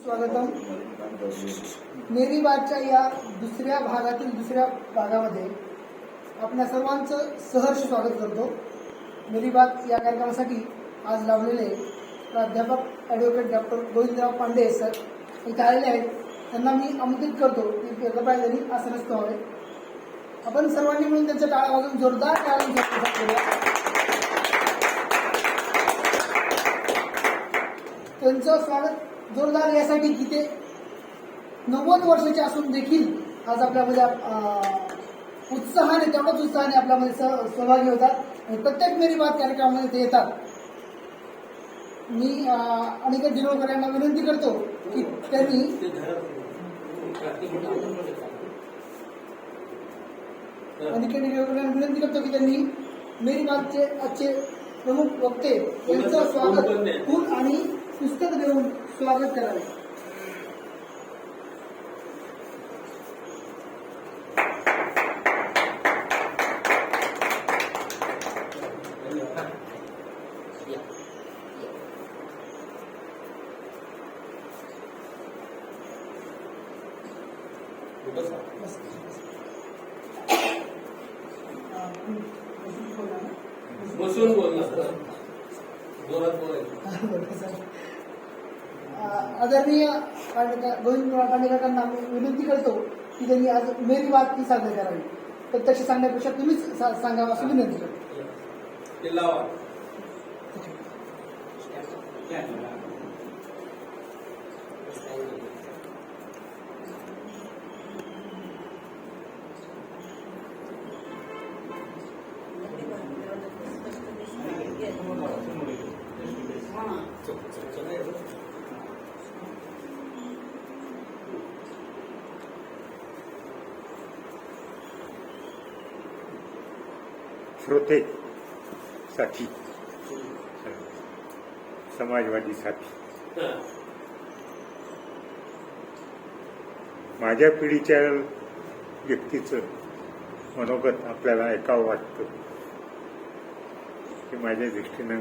स्वागतम. मेरी बातच्या या दुसऱ्या भागामध्ये आपल्या सर्वांचं सहर्ष स्वागत करतो. मेरी बात या कार्यक्रमासाठी आज लावलेले प्राध्यापक advocate doctor Govindrao Pande sir इथे आलेले आहेत. त्यांना मी आमंत्रित करतो की कृपया त्यांनी आसनस्थ व्हावे. आपण सर्वांनी मिळून त्यांच्या टाळ्या वाजवून जोरदार टाळ्या करूया. त्यांचं स्वागत जोरदार यासाठी की ते 90 वर्षाचे असून देखील आज आपल्यामध्ये तेवढाच उत्साहाने आपल्यामध्ये सहभागी होतात आणि प्रत्येक मेरी बात कार्यक्रमामध्ये ते येतात. मी अनिकेत दिलोकर यांना विनंती करतो की त्यांनी मेरी बातचे आजचे प्रमुख वक्ते यांचं स्वागत फूल आणि पुस्तक देऊन स्वागत करावे. बसून बोलणार, जोरात बोलायचं. आदरणीय गोविंद पांडेकरांना विनंती करतो की त्यांनी आज मेरी बात ती सादर करावी. प्रत्यक्ष सांगण्यापेक्षा तुम्हीच सांगावं असं विनंती करतो. श्रोते साथी, समाजवादी साथी, माझ्या पिढीच्या व्यक्तीचं मनोगत आपल्याला ऐकावं वाटतं हे माझ्या दृष्टीनं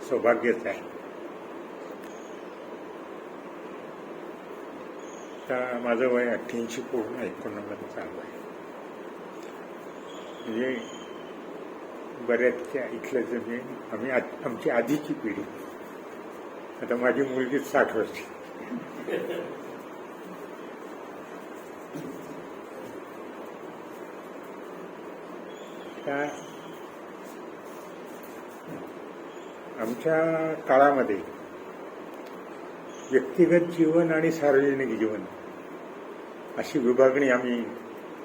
सौभाग्यच आहे. आता माझं वय 88 पूर्ण 89 चालू आहे. म्हणजे बऱ्याचशा इथल्या जमीन आमची आधीची पिढी. आता माझी मुलगी 60 वर्षी. आमच्या काळामध्ये व्यक्तिगत जीवन आणि सार्वजनिक जीवन अशी विभागणी आम्ही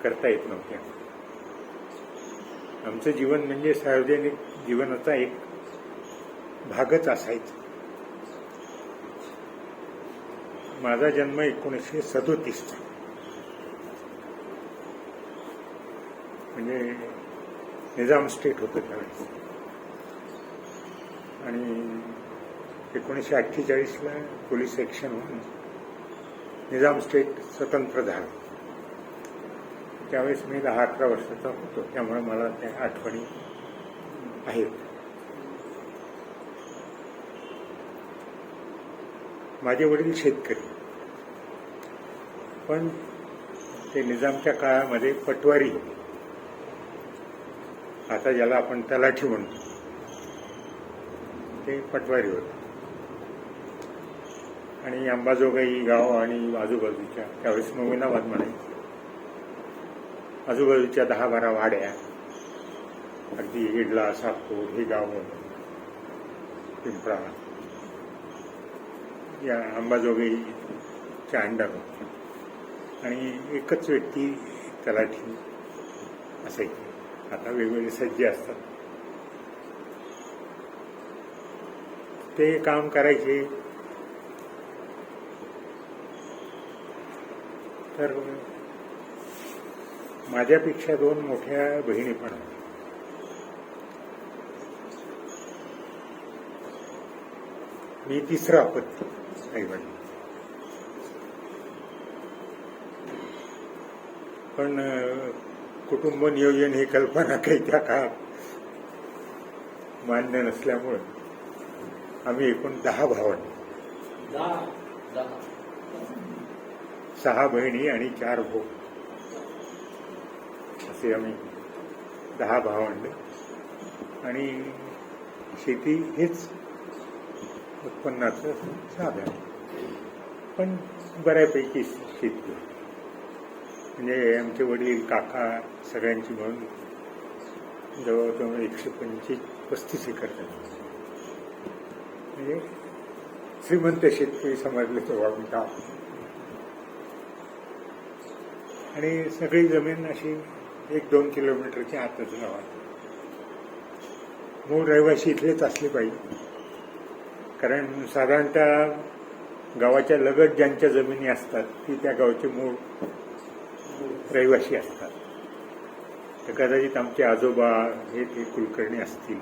करता येत नव्हत्या. आमचं जीवन म्हणजे सार्वजनिक जीवनाचा एक भागच असायचा. माझा जन्म 1937 म्हणजे निजाम स्टेट होतं त्यावेळेस आणि 1948ला पोलीस ॲक्शन होऊन निजाम स्टेट स्वतंत्र झालं. त्यावेळेस मी 10-11 वर्षाचा होतो. त्यामुळे मला त्या आठवणी आहेत. माझे वडील शेतकरी, पण ते निजामच्या काळामध्ये पटवारी, आता ज्याला आपण तलाठी म्हणतो ते पटवारी होते. आणि अंबाजोगाई गाव आणि आजूबाजूच्या, त्यावेळेस मोमिनाबाद म्हणायचं, आजूबाजूच्या 10-12 वाड्या, अगदी इडला, सातपूर हे गाव, पिंपळा या अंबाजोगाईच्या अंडर होते. आणि एकच व्यक्ती तलाठी असायची. आता वेगवेगळे सज्जे असतात. ते काम करायचे. तर माझ्यापेक्षा 2 मोठ्या बहिणी पण आहेत. मी तिसरा अपत्य आई-वडील. पण कुटुंब नियोजन ही कल्पना काही त्या काळात मान्य नसल्यामुळे आम्ही एकूण 10 भावंड. 10. 6 बहिणी आणि 4 भाऊ असे आम्ही 10 भावंड. आणि शेती हेच उत्पन्नाचं साधन, पण बऱ्यापैकी शेती. म्हणजे आमचे वडील काका सगळ्यांची मिळून जवळजवळ 125-35 एकर झाली. म्हणजे श्रीमंत शेतकरी समजले तेव्हा आम्ही गाव. आणि सगळी जमीन अशी 1-2 किलोमीटरच्या आतच गावात. मूळ रहिवासी इथलेच असले पाहिजे, कारण साधारणतः गावाच्या लगत ज्यांच्या जमिनी असतात ती त्या गावचे मूळ रहिवासी असतात. तर कदाचित आमचे आजोबा हे ते कुलकर्णी असतील.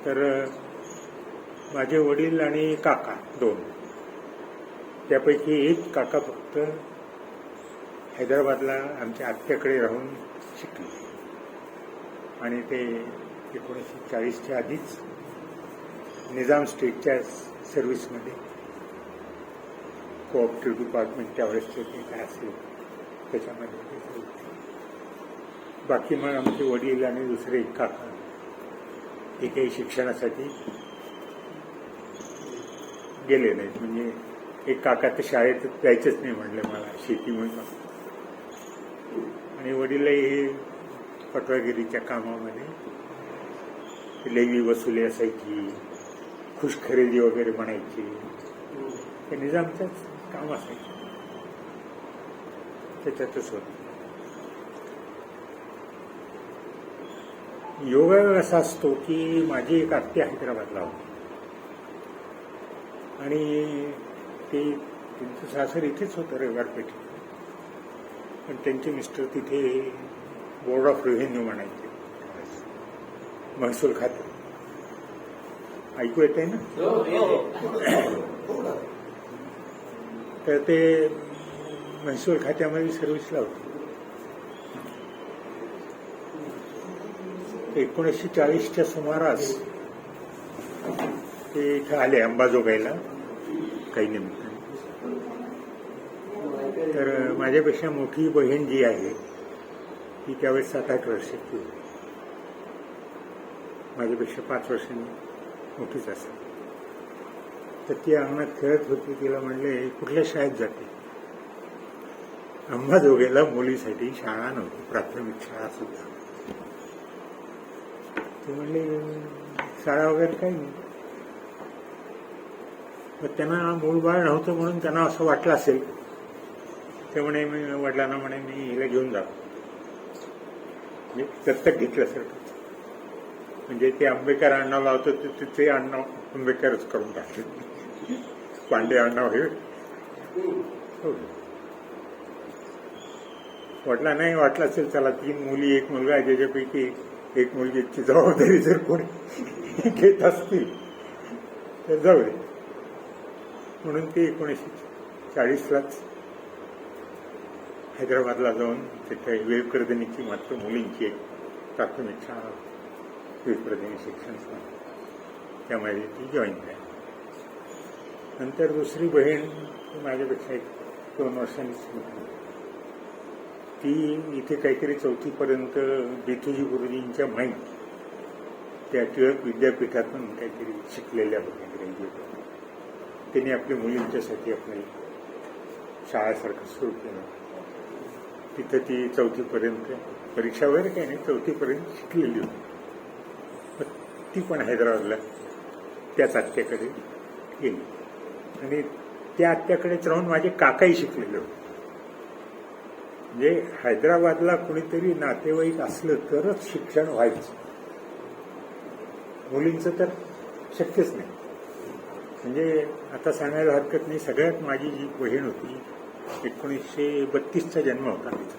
तर माझे वडील आणि काका 2, त्यापैकी एक काका फक्त हैदराबादला आमच्या आत्याकडे राहून शिकले. आणि ते 1940च्या आधीच निजाम स्टेटच्या सर्व्हिसमध्ये कोऑपरेटिव्ह डिपार्टमेंट त्यावेळेस ते काय असेल त्याच्यामध्ये ते होते. बाकी मग आमचे वडील आणि दुसरे एक काका हे काही शिक्षणासाठी गेले नाहीत. म्हणजे एक काका तर शाळेत जायचंच नाही म्हणले, मला शेतीमुळे. आणि वडीलही हे पटवागिरीच्या कामामध्ये लेवी वसुली असायची, खुश खरेदी वगैरे म्हणायची, ते निजामचंच काम असायचं, त्याच्यातच होत. योगायोग असा असतो की माझी एक आत्या हैदराबादला होती आणि ते त्यांचं सासर इथेच होतं रविवार पेठेत. पण त्यांचे मिस्टर तिथे बोर्ड ऑफ रेव्हेन्यू म्हणायचे, महसूल खाते. ऐकू येते ना? तर ते महसूल खात्यामध्ये सर्व्हिसला होते. 1940च्या सुमारास ते इथं आले अंबाजोगाईला काही निमित्ताने. तर माझ्यापेक्षा मोठी बहीण जी आहे ती त्यावेळेस 7-8 वर्षाची होती. माझ्यापेक्षा 5 वर्षांनी मोठीच असेल. तर ती अंगणात खेळत होती. तिला म्हणले, कुठल्या शाळेत जाते? अंबाजोगाईला मुलीसाठी शाळा नव्हती, प्राथमिक शाळा सुद्धा. ते म्हणले, शाळा वगैरे काही नाही. मग त्यांना मूळ बाळ नव्हतं म्हणून त्यांना असं वाटलं असेल. ते म्हणे, मी वडिलांना म्हणे, मी हिला घेऊन जातो. म्हणजे दत्तक घेतल्यासारखं. म्हणजे ते आंबेकर आडनाव लावतं ते आडनाव आंबेकरच करून टाकले. पांडे आडनाव हे वडिला नाही वाटलं असेल, चला 3 मुली 1 मुलगा आहे, ज्याच्यापैकी 1 मुलगीची जबाबदारी जर कोणी घेत असतील तर जाऊ दे म्हणून ते 1940लाच हैदराबादला जाऊन तिथे विवेकवर्धिनीची मात्र मुलींची एक प्राथमिक शाळा, विवेकवर्धिनी शिक्षण संस्था, त्यामध्ये ती जॉईन झाली. नंतर दुसरी बहीण माझ्यापेक्षा 1-2 वर्षांनीच मोठी. ती इथे काहीतरी 4थीपर्यंत बेथुजी गुरुजींच्या माहीत त्या टिळक विद्यापीठातून काहीतरी शिकलेल्या होत्या, ग्रॅज्युएट. त्यांनी आपल्या मुलींच्यासाठी आपली शाळासारखं सुरू केलं. तिथं ती 4थीपर्यंत, परीक्षा वगैरे काही नाही, 4थीपर्यंत शिकलेली होती. ती पण हैदराबादला त्याच आत्याकडे गेली. आणि त्या आत्याकडेच राहून माझे काकाही शिकलेले होते. म्हणजे हैदराबादला कोणीतरी नातेवाईक असलं तरच शिक्षण व्हायचं, मुलींचं तर शक्यच नाही. म्हणजे आता सांगायला हरकत नाही, सगळ्यात माझी जी बहीण होती 1932चा जन्म होता तिचा,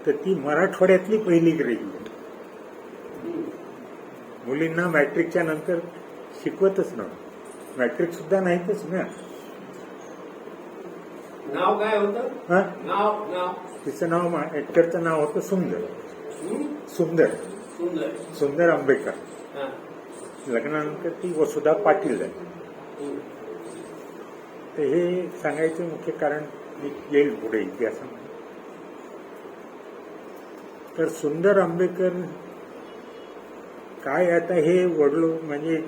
तर ती मराठवाड्यातली पहिली ग्रॅज्युएट. मुलींना मॅट्रिकच्या नंतर शिकवतच नव्हतं, मॅट्रिक सुद्धा नाहीतच ना. नाव काय होतं? नाव तिचं नाव, ऍक्टरचं नाव होतं सुंदर. सुंदर सुंदर सुंदर आंबेकर. लग्नानंतर ती वसुधा पाटील झाली. तर हे सांगायचं मुख्य कारण येईल पुढे इतिहासामध्ये. तर सुंदर आंबेकर काय आता हे म्हणजे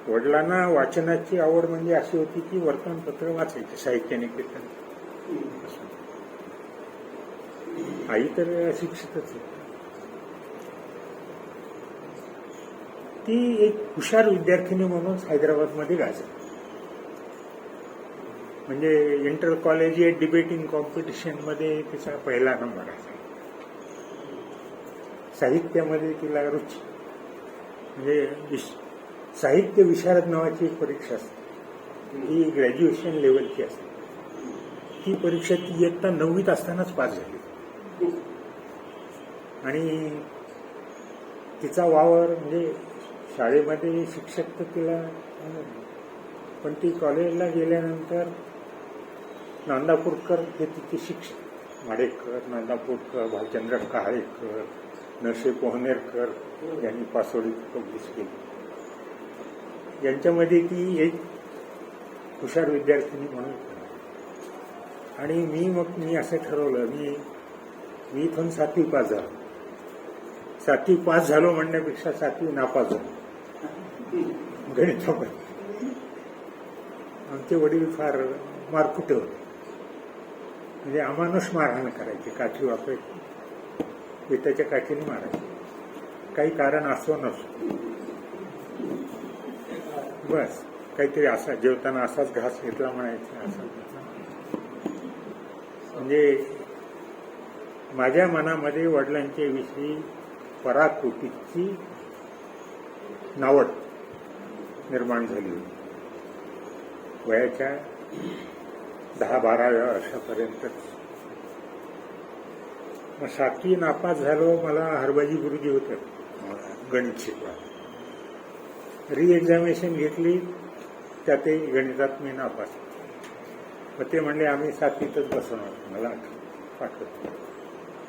वडिलांना वाचनाची आवड म्हणजे अशी होती की वर्तमानपत्र वाचायचे, साहित्य निकेतन. आई तर अशिक्षितच आहे. ती एक हुशार विद्यार्थिनी म्हणून हैदराबादमध्ये गाजली. म्हणजे इंटर कॉलेजिएट डिबेटिंग कॉम्पिटिशनमध्ये तिचा पहिला नंबर असा. साहित्यामध्ये तिला रुची, म्हणजे साहित्य विशारद नावाची एक परीक्षा असते, ही ग्रॅज्युएशन लेवलची असते. ती परीक्षा ती इयत्ता 9वीत असतानाच पास झाली. आणि तिचा वावर म्हणजे शाळेमध्ये शिक्षक तर तिला, पण ती कॉलेजला गेल्यानंतर नांदापूरकर हे तिचे शिक्षक, माडेकर, नांदापूरकर, भालचंद्र कहाळेकर, नरसे पोहनेरकर यांनी पासोडी पब्लिश केली. यांच्यामध्ये ती एक हुशार विद्यार्थिनी म्हणून. आणि मी असं ठरवलं, मी इथून 7वी पास झालो. 7वी पास झालो म्हणण्यापेक्षा 7वी नापास झालो गणितामध्ये. आमचे वडील फार मारकुटे होते, म्हणजे अमानुष मारहाण करायचे, काठी वापरायची, पिठाच्या काठीने मारायचे, काही कारण असो नसो. बस काहीतरी असा, जेवताना असाच घास घेतला म्हणायचा, असा. म्हणजे माझ्या मनामध्ये वडिलांच्या विषयी पराकोटीची नावड निर्माण झाली होती. वयाच्या 10-12व्या वर्षापर्यंत. मग 7वी नापास झालो. मला हरबाजी गुरुजी होते गणित शिकवा. एक्झामिनेशन घेतली, त्यातही गणितात मी नापास. मग ते म्हणले आम्ही 7वीतच बसवणार, मला पाठवत.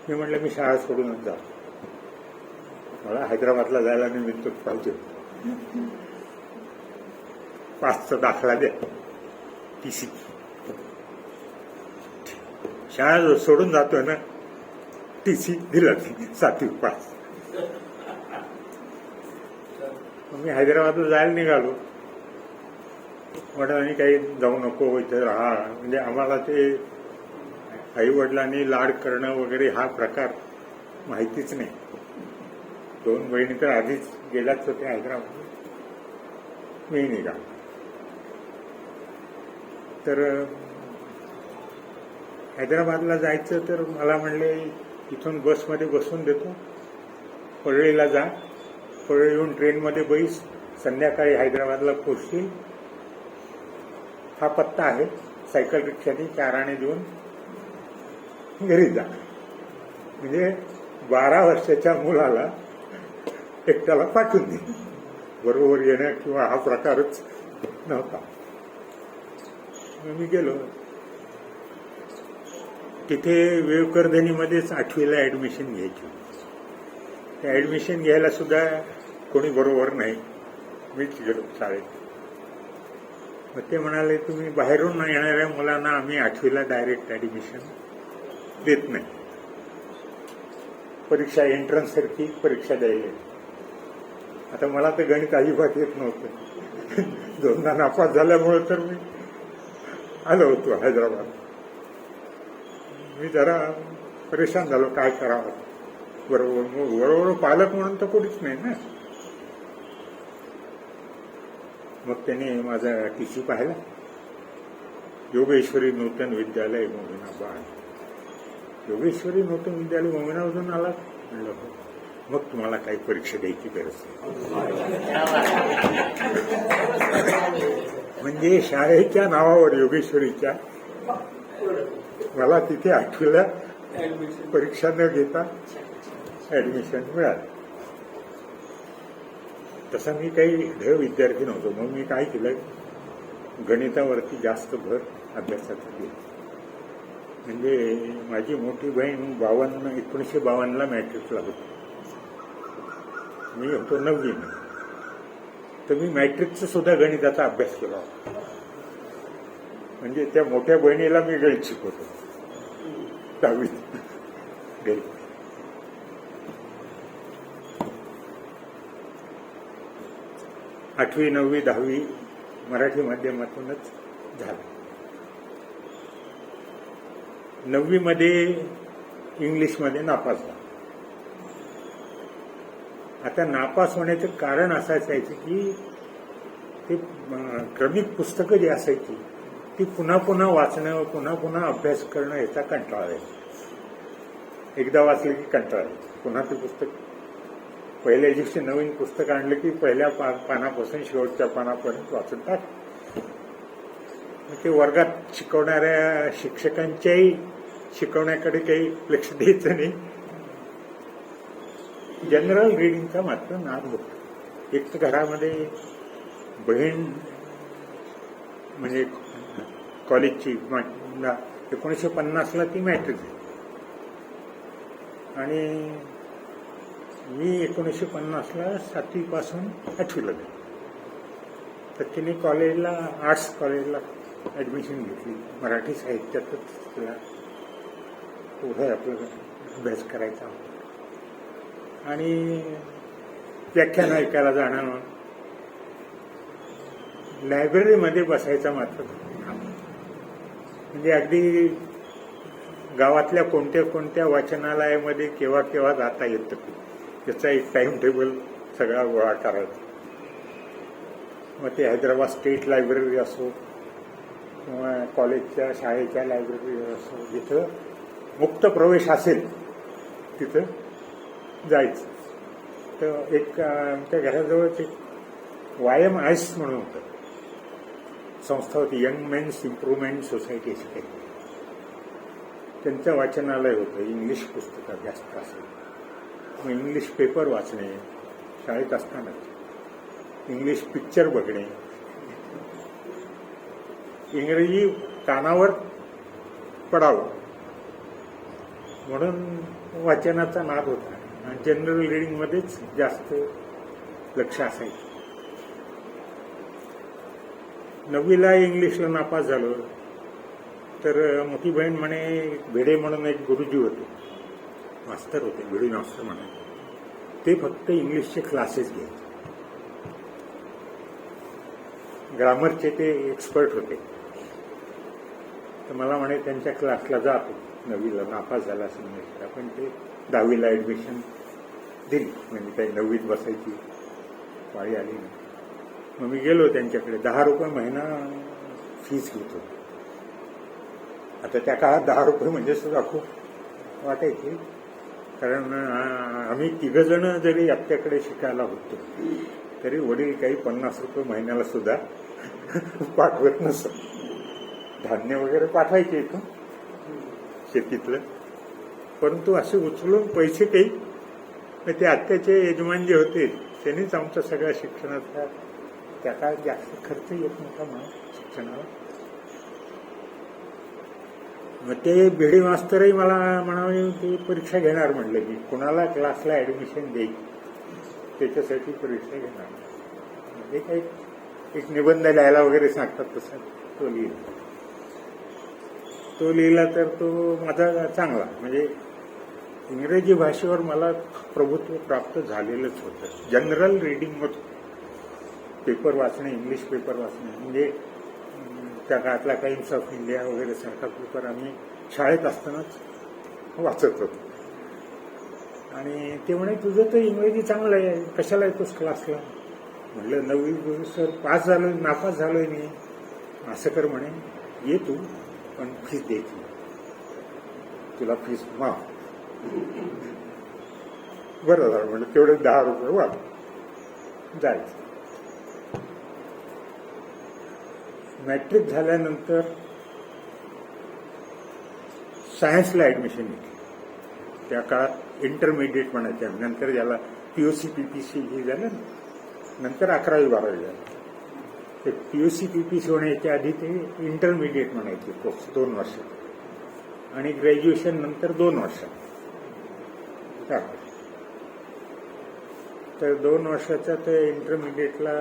मी म्हटलं मी शाळा सोडूनच जातो, मला हैदराबादला जायला निमित्त पाहिजे, पासचा दाखला द्या, TC. शाळा सोडून जातोय ना, TC दिला, 7वी पास. मी हैदराबादला जायला निघालो. वडिलांनी काही जाऊ नको, इथे राहा. म्हणजे आम्हाला ते आई वडिलांनी लाड करणं वगैरे हा प्रकार माहितीच नाही. 2 बहिणी तर आधीच गेल्याच होत्या हैदराबाद. मी निघालो. तर हैदराबादला जायचं तर मला म्हणले इथून बसमध्ये बसून देतो, परळीला जा, परळीहून ट्रेनमध्ये बैस, संध्याकाळी हैदराबादला पोहोचतील, हा पत्ता आहे, सायकल रिक्षाने 4 आणे देऊन घरी जा. म्हणजे 12 वर्षाच्या मुलाला एकट्याला पाठवून दे. बरोबर येणं किंवा हा प्रकारच नव्हता. मी गेलो. तिथे वेवकरधनीमध्येच 8वीला ऍडमिशन घ्यायची. त्या ऍडमिशन घ्यायला सुद्धा कोणी बरोबर नाही, मीच गेलो शाळेत. मग ते म्हणाले तुम्ही बाहेरून येणाऱ्या मुलांना आम्ही 8वीला डायरेक्ट ऍडमिशन देत नाही, परीक्षा एंट्रन्स सारखी परीक्षा द्यायला. आता मला तर गणित अजिबात येत नव्हतं. 2दा नापास झाल्यामुळे तर मी आलो होतो हैदराबाद. मी जरा परेशान झालो, काय करावं. बरोबर पालक म्हणून तर कोणीच नाही ना. मग त्याने माझा TC पाहिला. योगेश्वरी नूतन विद्यालय मोमिनाबाद. योगेश्वरी नूतन विद्यालय मोमिनाबादून आला म्हणलं हो. मग तुम्हाला काही परीक्षा द्यायची गरज नाही. म्हणजे शाळेच्या नावावर योगेश्वरीच्या मला तिथे 8वीला परीक्षा न घेता ऍडमिशन मिळालं. तसा मी काही ढ विद्यार्थी नव्हतो. मग मी काय केलं, गणितावरती जास्त भर अभ्यासात दिला. म्हणजे माझी मोठी बहीण 1952ला मॅट्रिकला होती, मी होतो 9वी. तर मी मॅट्रिकचा सुद्धा गणिताचा अभ्यास केला होता. म्हणजे त्या मोठ्या बहिणीला मी गणित शिकवतो 10वीत गणित. आठवी 9वी 10वी मराठी माध्यमातूनच झालं. 9वी मध्ये इंग्लिशमध्ये नापास झाला. आता नापास होण्याचं कारण असं असायचं की ते क्रमिक पुस्तकं जी असायची ती पुन्हा पुन्हा वाचणं, पुन्हा पुन्हा अभ्यास करणं याचा कंटाळा यायचा. एकदा वाचलं की कंटाळा यायचा. पुन्हा ते पुस्तक पहिल्या दिवशी नवीन पुस्तक आणलं की पहिल्या पानापासून शेवटच्या पानापर्यंत वाचून टाक. ते वर्गात शिकवणाऱ्या शिक्षकांच्याही शिकवण्याकडे काही लक्ष द्यायचं नाही. जनरल रिडिंगचा मात्र नाद होता. एक तर घरामध्ये बहीण म्हणजे कॉलेजची 1950ला ती मॅट्रिक झाली आणि मी 1950ला 7वी पासून 8वीला गेलो. तर तिने कॉलेजला आर्ट्स कॉलेजला ऍडमिशन घेतली. मराठी साहित्यातच तिला पुढे आपल्याला अभ्यास करायचा आणि व्याख्यान ऐकायला जाणं, लायब्ररीमध्ये बसायचा मात्र म्हणजे अगदी गावातल्या कोणत्या कोणत्या वाचनालयामध्ये केव्हा केव्हा जाता येतं त्याचा एक टाइम टेबल सगळा गोळा करायचा. मग ते हैदराबाद स्टेट लायब्ररी असो किंवा कॉलेजच्या शाळेच्या लायब्ररी असो, जिथं मुक्त प्रवेश असेल तिथं जायचं. तर एक आमच्या घराजवळच एक YMIS म्हणून होतं, संस्था होती, यंग मेन्स इम्प्रुव्हमेंट सोसायटी अशी काही. त्यांचं वाचनालय होतं. इंग्लिश पुस्तकं जास्त असेल. मग इंग्लिश पेपर वाचणे शाळेत असतानाच, इंग्लिश पिक्चर बघणे, इंग्रजी कानावर पडावं म्हणून वाचनाचा नाद होता. आणि जनरल रिडिंगमध्येच जास्त लक्ष असायचं. 9वीला इंग्लिशला नापास झालो तर मोठी बहीण म्हणे, भिडे म्हणून एक गुरुजी होते, मास्तर होते, भिडे मास्तर म्हणे, ते फक्त इंग्लिशचे क्लासेस घ्यायचे. ग्रामरचे ते एक्सपर्ट होते. तर मला म्हणे त्यांच्या क्लासला जातो. 9वीला नापास झाला असेल इंग्लिशला, पण ते 10वीला ऍडमिशन दिली. म्हणजे काही 9वीत बसायची पाळी आली नाही. मग मी गेलो त्यांच्याकडे. 10 रुपये महिना फीस घेतो. आता त्या काळात 10 रुपये म्हणजे सुद्धा खूप वाटायचे, कारण आम्ही 3 जण जरी आपल्याकडे शिकायला होतो तरी वडील काही 50 रुपये महिन्याला सुद्धा पाठवत नसत. धान्य वगैरे पाठवायचे इथून शेतीतलं, परंतु असे उचलून पैसे काही ते आत्याचे यजमान जे होते त्यांनीच आमचा सगळ्या शिक्षणाचा, त्या काळात जास्त खर्च येत नव्हता म्हणून शिक्षणाला. मग ते भिडे मास्तरही मला म्हणावे ते परीक्षा घेणार म्हटलं की कुणाला क्लासला ऍडमिशन द्यायची त्याच्यासाठी परीक्षा घेणार. म्हणजे काही एक निबंध लिहायला वगैरे सांगतात तसा तो लिहिला. तो लिहिला तर तो माझा चांगला, म्हणजे इंग्रजी भाषेवर मला प्रभुत्व प्राप्त झालेलंच होतं. जनरल रिडिंगमधून पेपर वाचणे, इंग्लिश पेपर वाचणे, म्हणजे त्या काळातला टाइम्स ऑफ इंडिया वगैरे सारखा पेपर आम्ही शाळेत असतानाच वाचत होतो. आणि ते म्हणे, तुझं तर इंग्रजी चांगलं आहे, कशाला येतोस क्लासला? म्हटलं 9वी सर पास झालोय, नापास झालोय मी. असं कर म्हणे, ये तू, पण फीस द्यायची, तुला फीस माफ. बरं झालं म्हणजे तेवढे 10 रुपये वाढ जायचं. मॅट्रिक झाल्यानंतर सायन्सला ऍडमिशन घेतली. त्या काळात इंटरमिडिएट म्हणायचे, नंतर ज्याला PUC PPC हे झालं ना, नंतर 11वी 12वी झालं. ते PUC PPC होण्याच्या आधी ते इंटरमिडिएट म्हणायचे कोर्स 2 वर्ष, आणि ग्रॅज्युएशन नंतर 2 वर्ष. तर 2 वर्षाच्या त्या इंटरमिडिएटला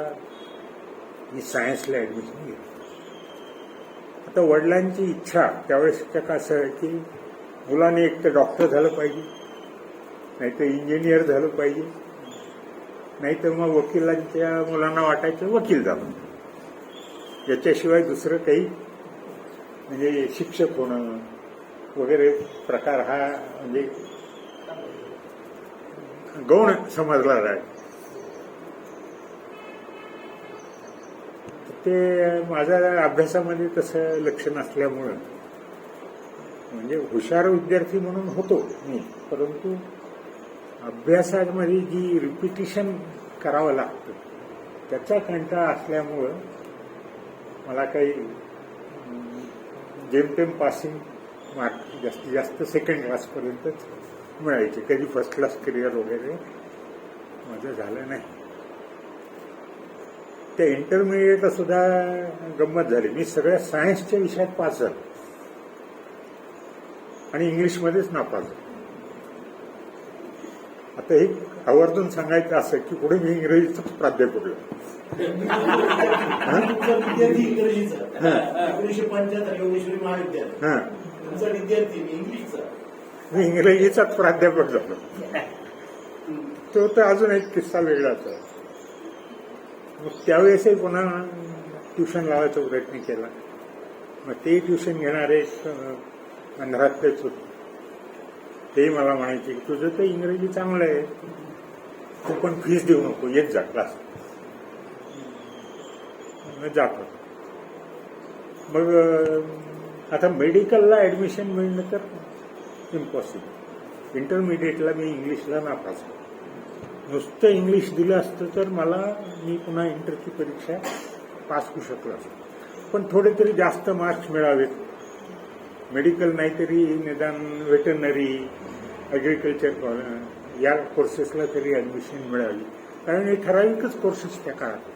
मी सायन्सला ॲडमिशन घेतलं. आता वडिलांची इच्छा त्यावेळेस कसं आहे की मुलाने एक तर डॉक्टर झालं पाहिजे, नाही तर इंजिनियर झालं पाहिजे, नाही तर मग वकिलांच्या मुलांना वाटायचं वकील झालं. याच्याशिवाय दुसरं काही म्हणजे शिक्षक होणं वगैरे प्रकार हा म्हणजे गौण समजला जाय. ते माझ्या अभ्यासामध्ये तसं लक्ष नसल्यामुळं म्हणजे हुशार विद्यार्थी म्हणून होतो मी, परंतु अभ्यासामध्ये जी रिपिटिशन करावं लागतं त्याचा कंटाळा असल्यामुळं मला काही जेमतेम पासिंग मार्क जास्तीत जास्त सेकंड क्लासपर्यंतच मिळायचे. कधी फर्स्ट क्लास करिअर वगैरे माझं झालं नाही. त्या इंटरमिडिएटला सुद्धा गंमत झाली. मी सगळ्या सायन्सच्या विषयात पास झालो आणि इंग्लिशमध्येच नापास झालो. आता हे आवर्जून सांगायचं असं की पुढे मी इंग्रजीच प्राध्यापक झालो. विद्यार्थी इंग्रजीचा 1975 योगेश्वरी महाविद्यालय तुमचा विद्यार्थी इंग्लिशचा. मी इंग्रजीचाच प्राध्यापक झालो. तो तर अजून एक किस्सा वेगळाच आहे. मग त्यावेळेसही पुन्हा ट्युशन लावायचा प्रयत्न केला. मग ते ट्युशन घेणारे अंधारातलेच होते. ते मला म्हणायचे की तुझं तर इंग्रजी चांगलं आहे, तू पण फीस देऊ नको, येत जा क्लास. जात होतो. मग आता मेडिकलला ऍडमिशन मिळणं तर इम्पॉसिबल. इंटरमिडिएटला मी इंग्लिशला नापास झालो. नुसतं इंग्लिश दिलं असतं तर मी पुन्हा इंटरची परीक्षा पास होऊ शकलो असतो. पण थोडे तरी जास्त मार्क्स मिळावेत. मेडिकल नाहीतरी निदान वेटरनरी, ॲग्रिकल्चर या कोर्सेसला तरी ॲडमिशन मिळावी, कारण हे ठराविकच कोर्सेस त्या काळात.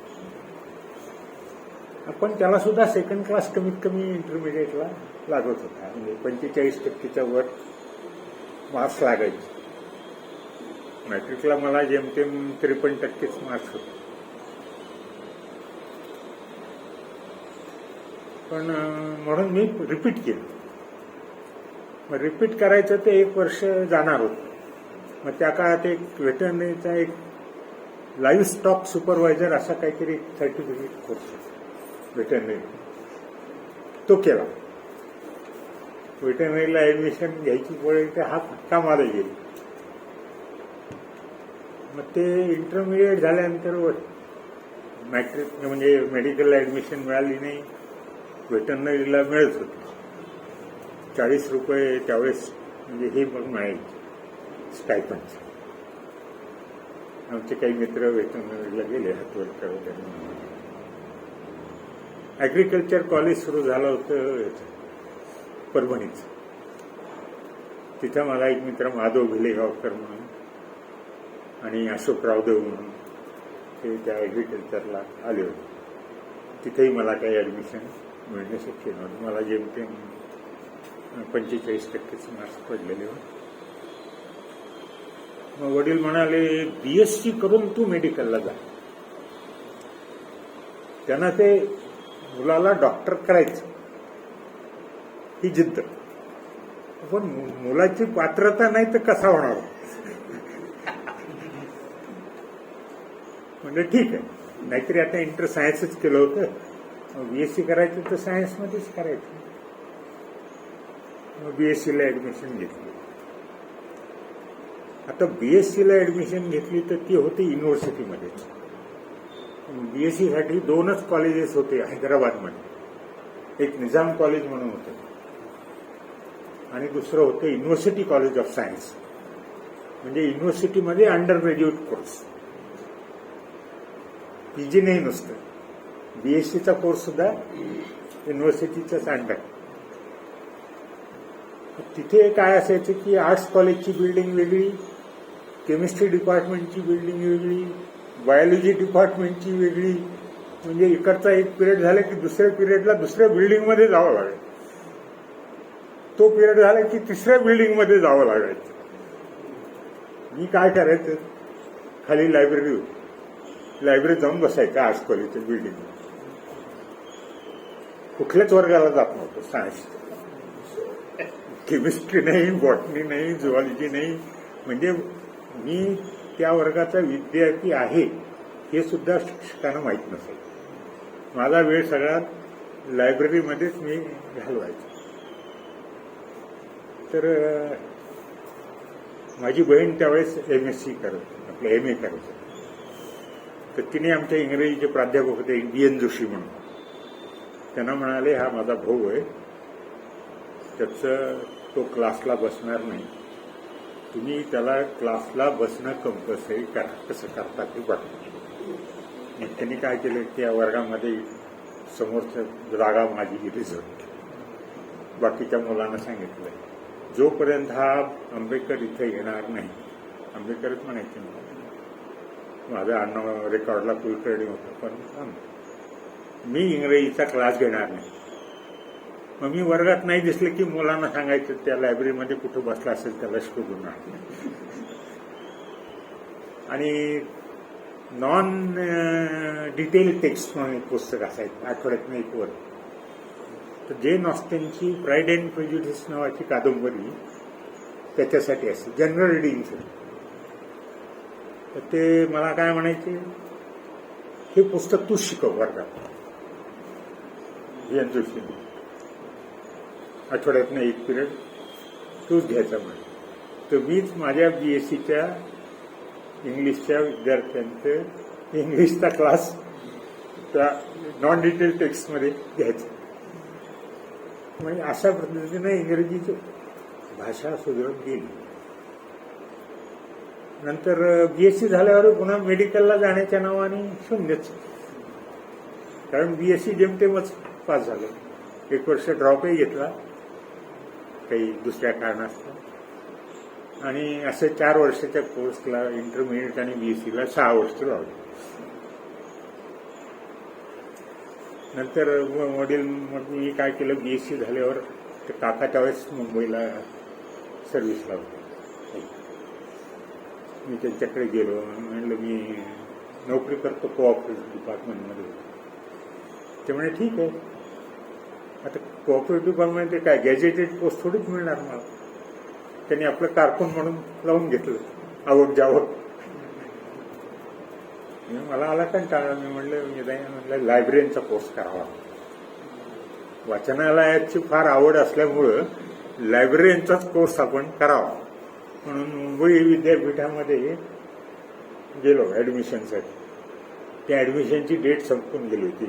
पण त्याला सुद्धा सेकंड क्लास कमीत कमी इंटरमिडिएटला लागत होता. म्हणजे 45% वर मार्क्स लागायचे. मॅट्रिकला मला जेमतेम 53% मार्क्स होते. पण म्हणून मी रिपीट केलं. मग रिपीट करायचं ते 1 वर्ष जाणार होतं. मग त्या काळात एक वेटरनरीचा एक लाईव्ह स्टॉक सुपरवायझर असा काहीतरी सर्टिफिकेट कोर्स वेटरनरी, तो केला. वेटरनरीला ऍडमिशन घ्यायची वेळ हा फटका मला गेली. मग ते इंटरमिडिएट झाल्यानंतर मॅट्रिक म्हणजे मेडिकलला ऍडमिशन मिळाली नाही, वेटरनरीला मिळत होती. 40 रुपये त्यावेळेस म्हणजे हे मग मिळायचे स्टायपंड. आमचे काही मित्र वेटरनरीला गेले हातवर्कर वगैरे. ॲग्रिकल्चर कॉलेज सुरू झालं होतं परभणीचं. तिथं मला एक मित्र माधव भिलेगावकर म्हणून आणि अशोक रावदेव म्हणून ते त्या ॲग्रिकल्चरला आले होते. तिथेही मला काही ॲडमिशन मिळणं शक्य नव्हतं. मला जेमतेम 45% मार्क्स पडलेले होते. मग वडील म्हणाले BSc करून तू मेडिकलला जा. त्यांना ते मुलाला डॉक्टर करायचं ही जिद्द. पण मुलाची पात्रता नाही तर कसा होणार. म्हणजे ठीक आहे, नाहीतरी आता इंटर सायन्सच केलं होतं. BSc करायचं तर सायन्समध्येच करायचं. मग BScला ऍडमिशन घेतली. आता BScला ऍडमिशन घेतली तर ती होती युनिव्हर्सिटीमध्येच. BSc साठी 2च कॉलेजेस होते हैदराबादमध्ये. एक निजाम कॉलेज म्हणून होतं आणि दुसरं होतं युनिव्हर्सिटी कॉलेज ऑफ सायन्स. म्हणजे युनिव्हर्सिटीमध्ये अंडर ग्रॅज्युएट कोर्स, PG नाही नुसतं. BScचा कोर्स सुद्धा युनिव्हर्सिटीचाच अंडर. तिथे काय असायचं की आर्ट्स कॉलेजची बिल्डिंग वेगळी, केमिस्ट्री डिपार्टमेंटची बिल्डिंग वेगळी, बायोलॉजी डिपार्टमेंटची वेगळी. म्हणजे इकडचा एक पिरियड झाला की दुसऱ्या पिरियडला दुसऱ्या बिल्डिंगमध्ये जावं लागायचं. तो पिरियड झाला की तिसऱ्या बिल्डिंगमध्ये जावं लागायचं. मी काय करायचं, खाली लायब्ररी होती. लायब्ररीत जाऊन बसायचं आर्ट्स कॉलेजच्या बिल्डिंग. कुठल्याच वर्गाला जात नव्हतं. सायन्स, केमिस्ट्री नाही, बॉटनी नाही, झुऑलॉजी नाही. म्हणजे मी त्या वर्गाचा विद्यार्थी आहे हे सुद्धा शिक्षकांना माहीत नसेल. माझा वेळ सगळा लायब्ररीमध्येच मी घालवायचो. तर माझी बहीण त्यावेळेस MSc करत, आपलं MA करत. तर तिने आमच्या इंग्रजीचे प्राध्यापक होते DN जोशी म्हणून. त्यांना म्हणाले, हा माझा भाऊ आहे, त्याचं तो क्लासला बसणार नाही, तुम्ही त्याला क्लासला बसणं कंपल्सरी करा. कसं करता ते बघा. मग त्यांनी काय केलं, त्या वर्गामध्ये समोरच्या जागा माझी रिझर्व. बाकीच्या मुलांना सांगितलं, जोपर्यंत हा आंबेडकर इथे येणार नाही, आंबेडकरच म्हणायचे माझं आडनाव रेकॉर्डला कुलकर्णी होतं, पण मी इंग्रजीचा क्लास घेणार नाही. मग मी वर्गात नाही दिसले की मुलांना सांगायचं त्या लायब्ररीमध्ये कुठं बसला असेल त्याला शोधून आणा. आणि नॉन डिटेल टेक्स्ट म्हणून एक पुस्तक असायचं, आठवड्यातनं एक वर. तर जेन ऑस्टिनची प्राईड अँड प्रेज्युडिस नावाची कादंबरी त्याच्यासाठी असते, जनरल रिडिंगचं. तर ते मला काय म्हणायचे, हे पुस्तक तूच शिकव वर्गात. DN जोशीने आठवड्यातनं एक पिरियड तूच घ्यायचा म्हणे. तर मीच माझ्या BScच्या इंग्लिशच्या विद्यार्थ्यांचं इंग्लिशचा क्लास त्या नॉन डिटेल टेक्स्टमध्ये घ्यायचा. म्हणजे अशा पद्धतीने इंग्रजीची भाषा सुधारत गेली. नंतर BSc झाल्यावर पुन्हा मेडिकलला जाण्याच्या नावाने शून्यच. कारण BSc जेमतेमच पास झालं. 1 वर्ष ड्रॉपही घेतला काही दुसऱ्या कारणास्तव. आणि असं 4 वर्षाच्या कोर्सला इंटरमिडिएट आणि BScला 6 वर्ष लावली. नंतर वडील मग मी काय केलं, BSc झाल्यावर ते काका त्यावेळेस मुंबईला सर्व्हिसला होते. मी त्यांच्याकडे गेलो आणि म्हणलं मी नोकरी करतो कोऑपरेटिव्ह डिपार्टमेंटमध्ये. ते म्हणे ठीक आहे. आता कोऑपरेटिव्ह डिपार्टमेंट काय गॅजेटेड पोस्ट थोडीच मिळणार मला. त्यांनी आपलं कारकून म्हणून लावून घेतलं, आवक जावक. मला आला कंटाळा. मी म्हणलं लायब्ररीचा कोर्स करावा. वाचनालयाची फार आवड असल्यामुळं लायब्ररीचाच कोर्स आपण करावा म्हणून मुंबई विद्यापीठामध्ये गेलो ऍडमिशनसाठी. त्या ऍडमिशनची डेट संपून गेली होती.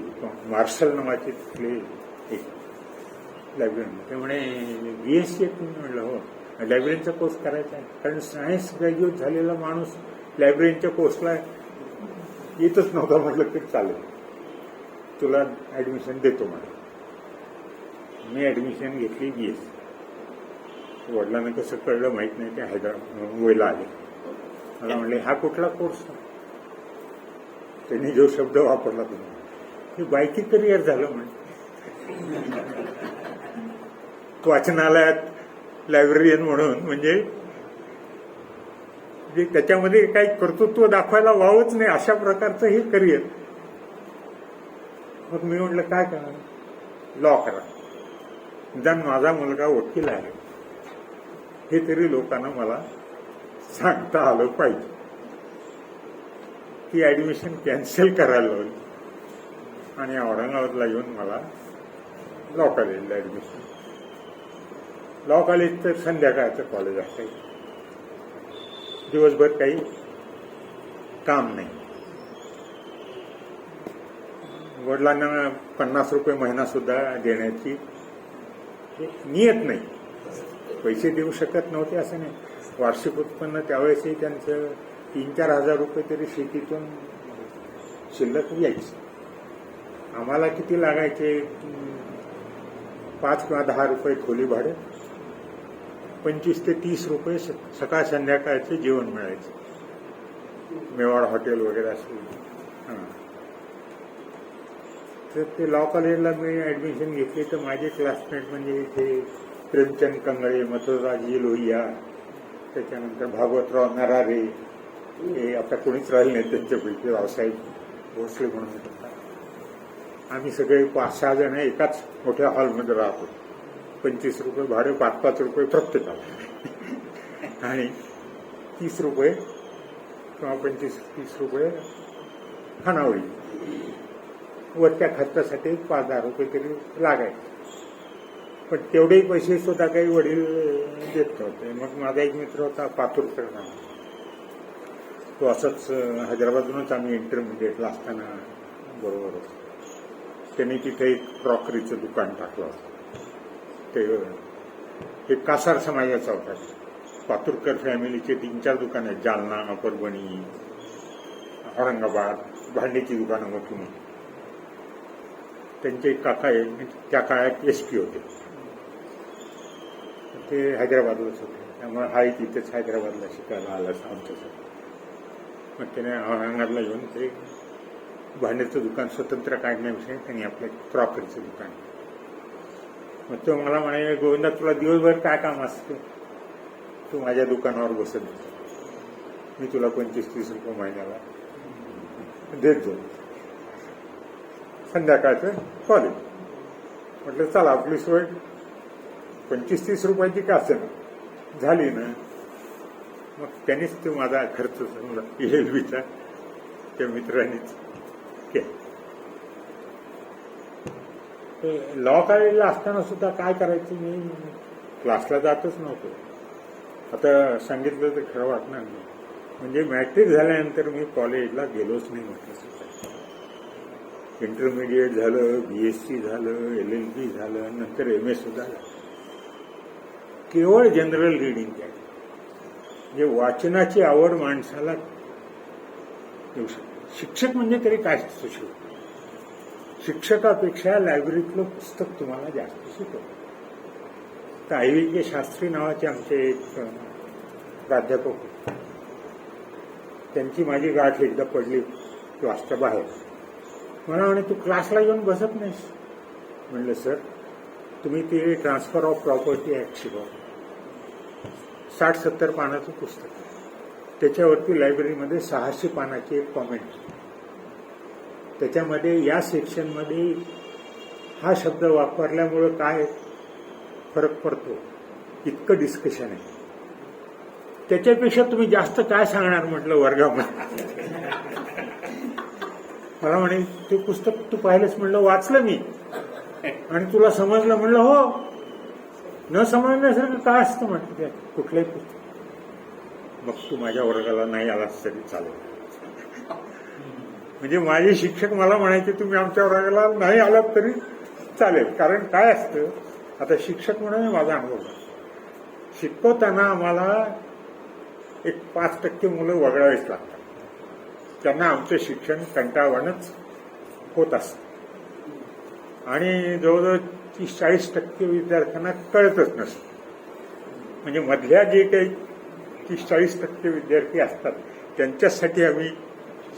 मार्शल नावाचे तिथले एक लायब्ररी, ते म्हणे BSc तुम्ही म्हणलं हो, लायब्ररीचा कोर्स करायचा आहे. कारण सायन्स ग्रॅज्युएट झालेला माणूस लायब्ररीच्या कोर्सला येतच नव्हता. म्हटलं तरी चालेल, तुला ऍडमिशन देतो मला. मी ऍडमिशन घेतली BSc. वडिलांना कसं कळलं माहित नाही, ते मुंबईला आले. मला म्हणले हा कुठला कोर्स. त्यांनी जो शब्द वापरला तुम्ही, हे बायकी करिअर झालं म्हणे. वाचनालयात लायब्ररीयन म्हणून म्हणजे त्याच्यामध्ये काही कर्तृत्व दाखवायला वावच नाही, अशा प्रकारचं हे करिअर. मग मी म्हटलं काय करणार, लॉ करा. निदान माझा मुलगा वकील आहे हे तरी लोकांना मला सांगता आलं पाहिजे. ती ऍडमिशन कॅन्सल करायला लावली आणि औरंगाबादला येऊन मला लॉ कॉलेजला ऍडमिशन. लॉ कॉलेज तर संध्याकाळचं कॉलेज असायचं, दिवसभर काही काम नाही. वडिलांना 50 रुपये महिना सुद्धा देण्याची नियत नाही. पैसे देऊ शकत नव्हते असं नाही. वार्षिक उत्पन्न त्यावेळेसही त्यांचं 3-4 हजार रुपये तरी शेतीतून शिल्लक यायचे. आम्हाला किती लागायचे, 5 किंवा 10 रुपये खोली भाडे, 25 ते 30 रुपये सकाळ संध्याकाळचे जेवण मिळायचे. मेवाड हॉटेल वगैरे असेल. तर ते लॉ कॉलेजला मी ऍडमिशन घेतली. तर माझे क्लासमेट म्हणजे इथे प्रेमचंद कंगळे, मथुराजी लोहिया, त्याच्यानंतर भागवतराव नरारे, हे आता कोणीच राहिले नाही त्यांच्यापैकी. रावसाहेब भोसले म्हणून होता. आम्ही सगळे 5-6 जण एकाच मोठ्या हॉलमध्ये राहतो. 25 रुपये भाडे, 5-5 रुपये प्रत्येकाला, आणि 30 रुपये किंवा 25-30 रुपये खानावळी. वरच्या खर्चासाठी 5-10 रुपये तरी लागायचे. पण तेवढेही पैसे सुद्धा काही वडील देत नव्हते. मग माझा एक मित्र होता पातुरकर नाव, तो असंच हैदराबादूनच आम्ही इंटरमिडिएटला असताना बरोबर होतो. त्यांनी तिथे एक क्रॉकरीचं दुकान टाकलं होतं. ते एक कासार समाजाचा होता. पातुरकर फॅमिलीचे 3-4 दुकानं आहेत, जालना, परभणी, औरंगाबाद, भांडीची दुकानं मोठी मोठी. त्यांचे एक काका आहे, त्या काळात SP होते, ते हैदराबादलाच होते. त्यामुळे हाही तिथेच हैदराबादला शिकायला आला आमच्यासाठी. मग त्याने औरंगाबादला येऊन ते भांड्याचं दुकान स्वतंत्र काढण्याविषयी त्यांनी आपलं क्रॉकरीचं दुकान. मग तो मला म्हणे, गोविंदा तुला दिवसभर काय काम असतं, तू माझ्या दुकानावर बसत, मी तुला 25-30 रुपये महिन्याला देत जाऊ, संध्याकाळचं कॉलेज. म्हटलं चला आपली सोय 25-30 रुपयाची का असेल झाली ना. मग त्यांनीच तो माझा खर्च समजा LLBचा त्या मित्रांनीच केला. लॉ कॉलेजला असताना सुद्धा काय करायचं, मी क्लासला जातच नव्हतो. आता सांगितलं तर खरं वाटणार नाही. म्हणजे मॅट्रिक झाल्यानंतर मी कॉलेजला गेलोच नाही म्हटलं. इंटरमिडिएट झालं, BSc झालं, LLB झालं, नंतर MA सुद्धा झालं. केवळ जनरल रिडिंग आहे. म्हणजे वाचनाची आवड माणसाला येऊ शकते. शिक्षक म्हणजे तरी काय असू शकतो. शिक्षकापेक्षा लायब्ररीतलं पुस्तक तुम्हाला जास्त शिकवतं. तर IVK शास्त्री नावाचे आमचे एक प्राध्यापक होते. त्यांची माझी गाठ एकदा पडली क्लासच्या बाहेर. मला म्हणे, तू क्लासला येऊन बसत नाहीस. म्हणलं सर, तुम्ही ते ट्रान्सफर ऑफ प्रॉपर्टी ऍक्ट शिकवा. 60-70 पानाचं पुस्तक. त्याच्यावरती लायब्ररीमध्ये 600 पानाची एक कॉमेंट. त्याच्यामध्ये या सेक्शनमध्ये हा शब्द वापरल्यामुळं काय फरक पडतो इतकं डिस्कशन आहे. त्याच्यापेक्षा तुम्ही जास्त काय सांगणार म्हटलं वर्गामध्ये. मला म्हणे, ते पुस्तक तू पाहिलंच. म्हणलं वाचलं मी, आणि तुला समजलं. म्हणलं हो. न समजण्यासारखं काय असतं म्हटलं त्या कुठलंही पुस्तक. मग तू माझ्या वर्गाला नाही आलास तरी चालेल. म्हणजे माझे शिक्षक मला म्हणायचे, तुम्ही आमच्या वर्गाला नाही आलात तरी चालेल. कारण काय असतं, आता शिक्षक म्हणून माझा अनुभव, शिकवताना आम्हाला एक 5% मुलं वगळावीच लागतात. त्यांना आमचं शिक्षण कंटाळवाणंच होत असतं. आणि जवळजवळ 30-40% विद्यार्थ्यांना कळतच नसतं. म्हणजे मधल्या जे काही 30-40% विद्यार्थी असतात त्यांच्यासाठी आम्ही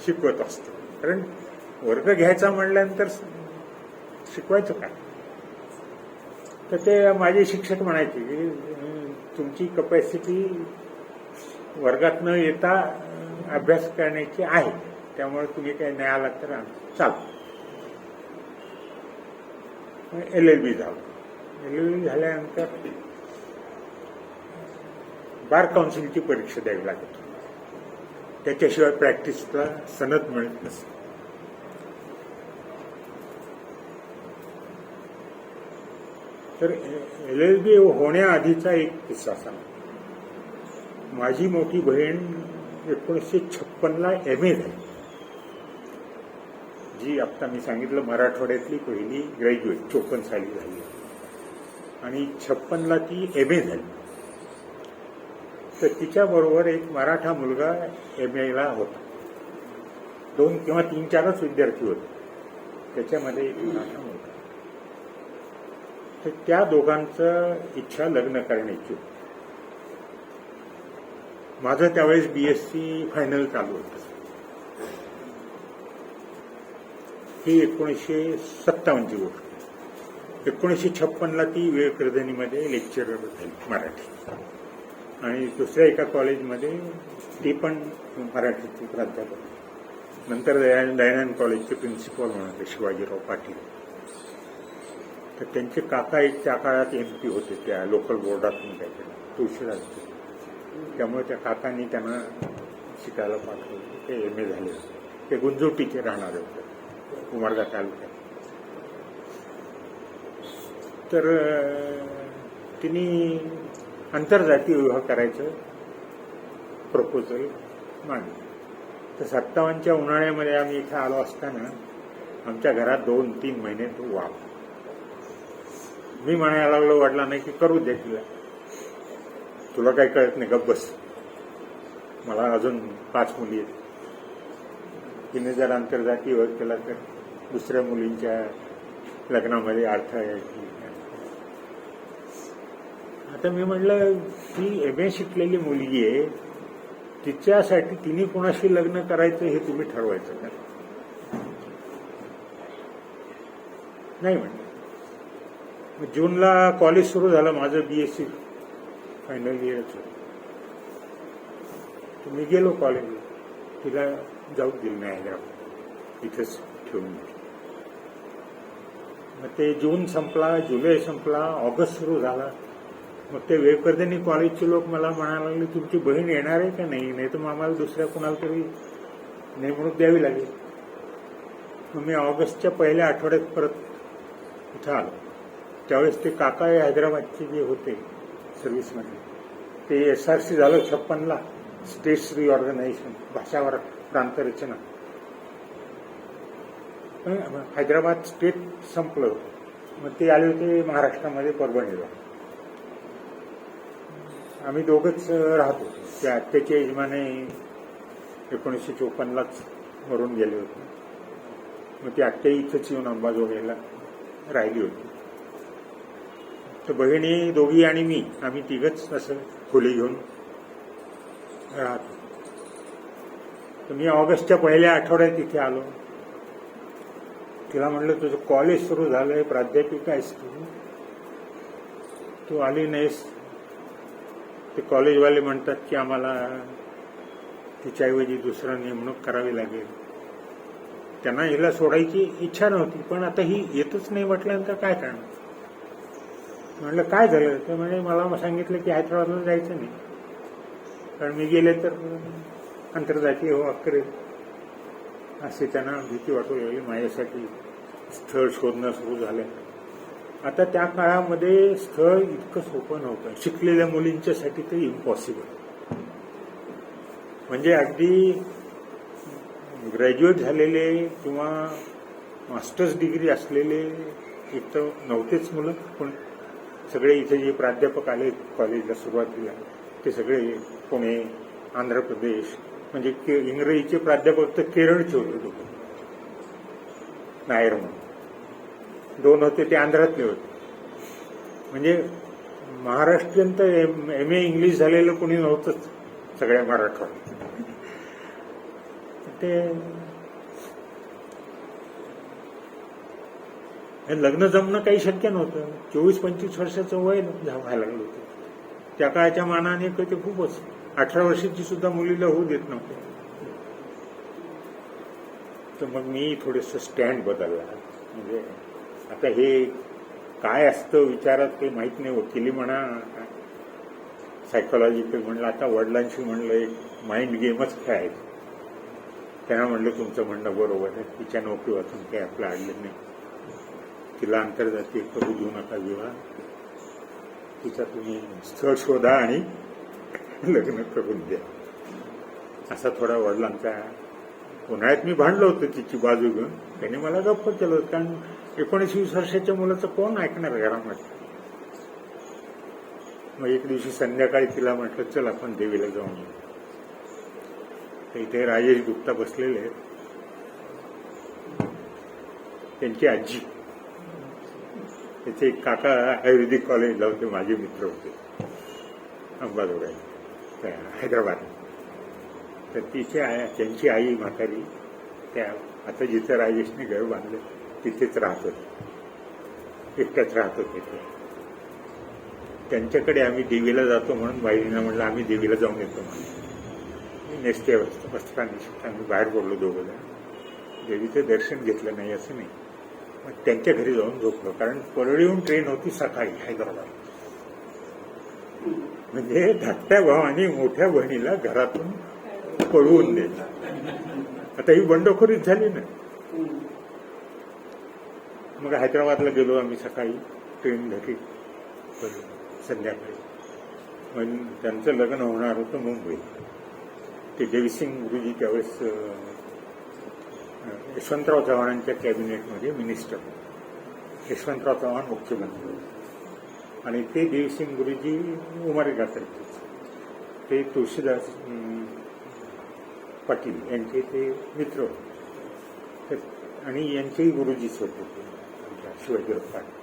शिकवत असतो. कारण वर्ग घ्यायचा म्हणल्यानंतर शिकवायचं काय. तर ते माझे शिक्षक म्हणायचे की तुमची कपॅसिटी वर्गात न येता अभ्यास करण्याची आहे, त्यामुळे तुम्ही काही नाही आलात तर चालतं. LLB झालं. LLB झाल्यानंतर बार काउन्सिलची परीक्षा द्यावी लागत. त्याच्याशिवाय प्रॅक्टिसला सनद मिळत नसते. तर LLB होण्याआधीचा एक किस्सा सांग. माझी मोठी बहीण 1956ला MA झाली, जी आता मी सांगितलं मराठवाड्यातली पहिली ग्रॅज्युएट 54 साली झाली, आणि 56ला ती MA झाली. तर तिच्याबरोबर एक मराठा मुलगा MAला होता. 2 किंवा 3-4च विद्यार्थी होते, त्याच्यामध्ये एक मराठा मुलगा. तर त्या दोघांचं इच्छा लग्न करण्याची. माझं त्यावेळेस BSc फायनल चालू होतं. ही 1957ची गोष्ट. 1956ला ती विवेकवर्धिनीमध्ये लेक्चरर झाली मराठी. आणि दुसऱ्या एका कॉलेजमध्ये ती पण मराठीची प्राध्यापक, नंतर दयानंद कॉलेजचे प्रिन्सिपल म्हणते शिवाजीराव पाटील. तर त्यांचे काका एक त्या काळात MP होते त्या लोकल बोर्डातून काहीतरी तुळशीराज. त्यामुळे त्या काकांनी त्यांना शिकायला पाठवलं. ते MA झाले. ते गुंजोटीचे राहणारे होते उमरगा तालुक्यात. तर तिने आंतरजातीय विवाह करायचं प्रपोजल मांडलं. तर 57च्या उन्हाळ्यामध्ये आम्ही इथे आलो असताना आमच्या घरात 2-3 महिने तो वाप. मी म्हणायला लागलो वडिलांना की करू दे तिला, तुला काही कळत नाही, गप्प बस, मला अजून 5 मुली आहेत. तिने जर आंतरजातीय विवाह केला तर दुसऱ्या मुलींच्या लग्नामध्ये अडथळा यायची. आता मी म्हटलं ती MA शिकलेली मुलगी आहे, तिच्यासाठी तिने कोणाशी लग्न करायचं हे तुम्ही ठरवायचं का? नाही म्हणलं. जूनला कॉलेज सुरू झालं, माझं BSc फायनल इयरच होतं. तर मी गेलो कॉलेजला, तिला जाऊ दिलं नाही हैदराबाद, इथंच ठेवून दिली. मग ते जून संपला, जुलै संपला, ऑगस्ट सुरू झाला. मग ते वेळपर्यंत कॉलेजचे लोक मला म्हणायला लागले तुमची बहीण येणार आहे का नाही, नाही तर मग आम्हाला दुसऱ्या कुणाला तरी नेमणूक द्यावी लागेल. मग मी ऑगस्टच्या पहिल्या आठवड्यात परत इथं आलो. त्यावेळेस ते काका हैदराबादचे जे होते सर्व्हिसमध्ये, ते SRC झालं 56ला, स्टेट्स रिऑर्गनायझेशन, भाषावर प्रांतरचना. हैदराबाद स्टेट संपलं, मग ते आले होते महाराष्ट्रामध्ये परभणीला. आम्ही दोघंच राहतो. त्या आत्याच्या यजमाने 1954लाच मरून गेले होते. मग ती आत्या इथंच येऊन अंबाजोगाईला राहिली होती. तर बहिणी दोघी आणि मी, आम्ही तिघच असं खोली घेऊन राहतो. तर मी ऑगस्टच्या पहिल्या आठवड्यात इथे आलो. तिला म्हटलं तुझं कॉलेज सुरू झालंय, प्राध्यापिका आहेस तू आली नाहीस. ते कॉलेजवाले म्हणतात की आम्हाला तिच्याऐवजी दुसरं नेमणूक करावी लागेल. त्यांना हिला सोडायची इच्छा नव्हती, पण आता ही येतच नाही म्हटल्यानंतर काय करणार. म्हटलं काय झालं, तर म्हणजे मला सांगितलं की हैदराबादला जायचं नाही, कारण मी गेले तर आंतरजातीय विवाह करेल, असे त्यांना भीती वाटू लागली. माझ्यासाठी स्थळ शोधणं सुरू झालं. आता त्या काळामध्ये स्थळ इतकं सोपं नव्हतं, शिकलेल्या मुलींच्यासाठी ते इम्पॉसिबल. म्हणजे अगदी ग्रॅज्युएट झालेले किंवा मास्टर्स डिग्री असलेले एक तर नव्हतेच मुलं, पण सगळे इथे जे प्राध्यापक आले कॉलेजला सुरुवातीला ते सगळे पुणे, आंध्र प्रदेश, म्हणजे इंग्रजीचे प्राध्यापक तर केरळचे होते दोघं, नायर म्हणून. 2 होते ते आंध्रातले होते. म्हणजे महाराष्ट्रीयन तर MA इंग्लिश झालेलं कोणी नव्हतंच सगळ्या मराठवाड्यात. ते लग्न जमणं काही शक्य नव्हतं. 24-25 वर्षाचं वय व्हायला लागलं होतं. त्या काळाच्या मानाने ते खूपच. 18 वर्षाची सुद्धा मुलीला होऊ देत नव्हते. तर मग मी थोडंसं स्टँड बदलला. म्हणजे आता हे काय असतं विचारात काही माहीत नाही. वकिली म्हणा, सायकोलॉजिकल म्हणलं. आता वडिलांशी म्हणलं एक माइंड गेमच खेळायचं. त्यांना म्हणलं तुमचं म्हणणं बरोबर आहे, तिच्या नोकरी वाचून काही आपलं अडलं नाही, तिला आंतरजातीय करू देऊ नका विवाह, तिचा तुम्ही स्थळ शोधा आणि लग्न करून द्या. असा थोडा वडिलांचा. उन्हाळ्यात मी भांडलो होतो तिची बाजू घेऊन. त्याने मला गप्प केलं होतं, कारण 19-20 वर्षाच्या मुलाचं कोण ऐकणार घरामध्ये. मग एक दिवशी संध्याकाळी तिला म्हटलं चल आपण देवीला जाऊन येऊ. तर इथे राजेश गुप्ता बसलेले आहेत, त्यांची आजी, त्याचे एक काका आयुर्वेदिक कॉलेजला होते, माझे मित्र होते अंबाजोगाई हैदराबाद. तर त्यांची आई म्हातारी त्या आता जिथे राजेशने घर बांधले तिथेच राहत होते, एकट्याच राहत होते ते. त्यांच्याकडे आम्ही देवीला जातो म्हणून बाईंना म्हणलं आम्ही देवीला जाऊन येतो म्हणून नेसते वस्त्रांनी आम्ही बाहेर पडलो दोघं जण. देवीचं दर्शन घेतलं नाही असं नाही, मग त्यांच्या घरी जाऊन झोपलो. कारण परळीहून ट्रेन होती सकाळी हैदराबाद. म्हणजे धाकट्या भावाने मोठ्या बहिणीला घरातून पळवून दिलं. आता ही बंडखोरीच झाली ना. मग हैदराबादला गेलो आम्ही सकाळी, ट्रेन धरली संध्याकाळी. मग त्यांचं लग्न होणार होतं मुंबईत. ते देवीसिंग गुरुजी त्यावेळेस यशवंतराव चव्हाणांच्या कॅबिनेटमध्ये मिनिस्टर, यशवंतराव चव्हाण मुख्यमंत्री आणि ते देवीसिंग गुरुजी उमरगाकडचे, ते तुळशीदास पाटील यांचे ते मित्र होते आणि यांचेही गुरुजीच होते ते आमच्या शिवाजीराव पाटील.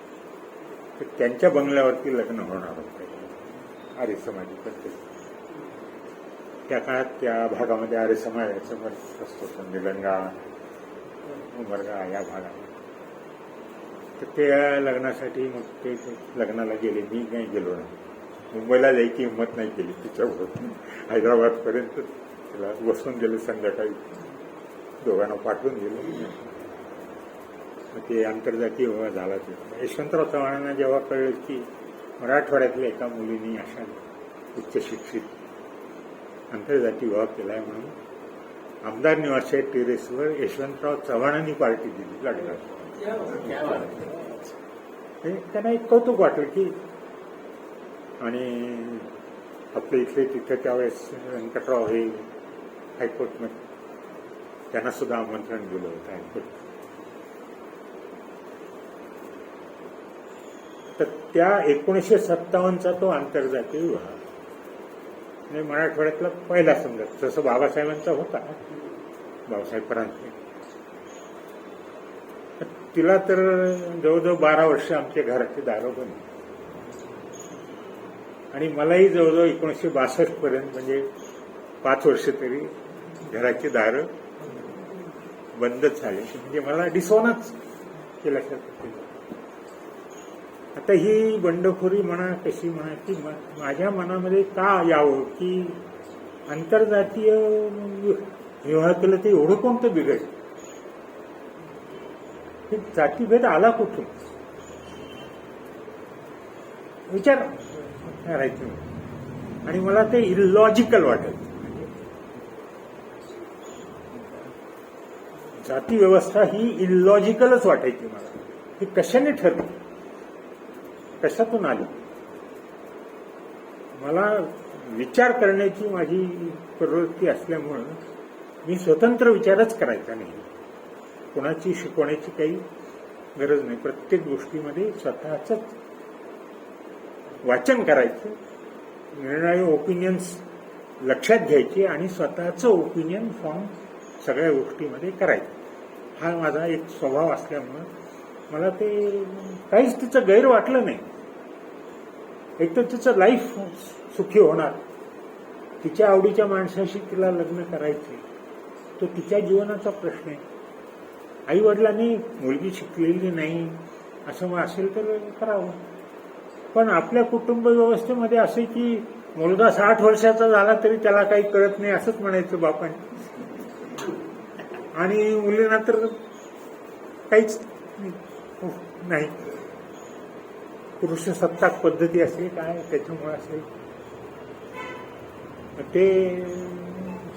तर त्यांच्या बंगल्यावरती लग्न होणार होतं आर्य समाजी पद्धती. त्या काळात त्या भागामध्ये आर्य समाजाचं बरंच असतो, निलंगा उमरगा या भागामध्ये. तर त्या लग्नासाठी मग ते लग्नाला गेले. मी काही गेलो नाही, मुंबईला जायची हिंमत नाही केली तिच्याबरोबर. हैदराबादपर्यंत तिला बसून गेलो, संध्याकाळी दोघांना पाठवून दिलं. ते आंतरजातीय विवाह झाला. ते यशवंतराव चव्हाणांना जेव्हा कळलं की मराठवाड्यातल्या एका मुलीने अशा उच्च शिक्षित आंतरजातीय विवाह केलाय म्हणून आमदार निवासच्या टेरेसवर यशवंतराव चव्हाणांनी पार्टी दिली लग्नाची. त्यांना एक कौतुक वाटलं की, आणि आपल्या इथले तिथे त्यावेळेस व्यंकटराव हे हायकोर्टमध्ये, त्यांना सुद्धा आमंत्रण दिलं होतं हायकोर्ट. तर त्या 1957चा तो आंतरजातीय विवाह म्हणजे मराठवाड्यातला पहिला समजा. जसं बाबासाहेबांचा होता, बाबासाहेब परांजपे. तिला तर जवळजवळ 12 वर्ष आमच्या घराची दारं बनली आणि मलाही जवळजवळ 1962 पर्यंत म्हणजे 5 वर्ष तरी घराची दारं बंदच झाली. म्हणजे मला डिसॉनच केल्यासारखं केलं. आता ही बंडखोरी म्हणा कशी म्हणा की माझ्या मनामध्ये का यावं की आंतरजातीय विवाह केलं ते एवढं कोणतं बिघड, हे जातीभेद आला कुठून विचार करायचं. आणि मला ते इलॉजिकल वाटत. जाती व्यवस्था ही इलॉजिकलच वाटायची मला. ही कशाने ठरली, कशातून आली. मला विचार करण्याची माझी प्रवृत्ती असल्यामुळं मी स्वतंत्र विचारच करायचा नाही. कोणाची शिकवण्याची काही गरज नाही. प्रत्येक गोष्टीमध्ये स्वतःच वाचन करायचं, निर्णय ओपिनियन्स लक्षात घ्यायचे आणि स्वतःचं ओपिनियन फॉर्म सगळ्या गोष्टीमध्ये करायचं. हा माझा एक स्वभाव असल्यामुळं मला ते काहीच तिचं गैर वाटलं नाही. एक तर तिचं लाईफ सुखी होणार, तिच्या आवडीच्या माणसाशी तिला लग्न करायचे, तो तिच्या जीवनाचा प्रश्न आहे. आई वडिलांनी मुलगी शिकलेली नाही असं मग असेल तर करावं. पण आपल्या कुटुंब व्यवस्थेमध्ये असे की मुलगा 60 वर्षाचा झाला तरी त्याला काही कळत नाही असंच म्हणायचं बापाने, आणि मुलींना तर काहीच नाही. पुरुषसत्ताक पद्धती असेल काय त्याच्यामुळे असेल ते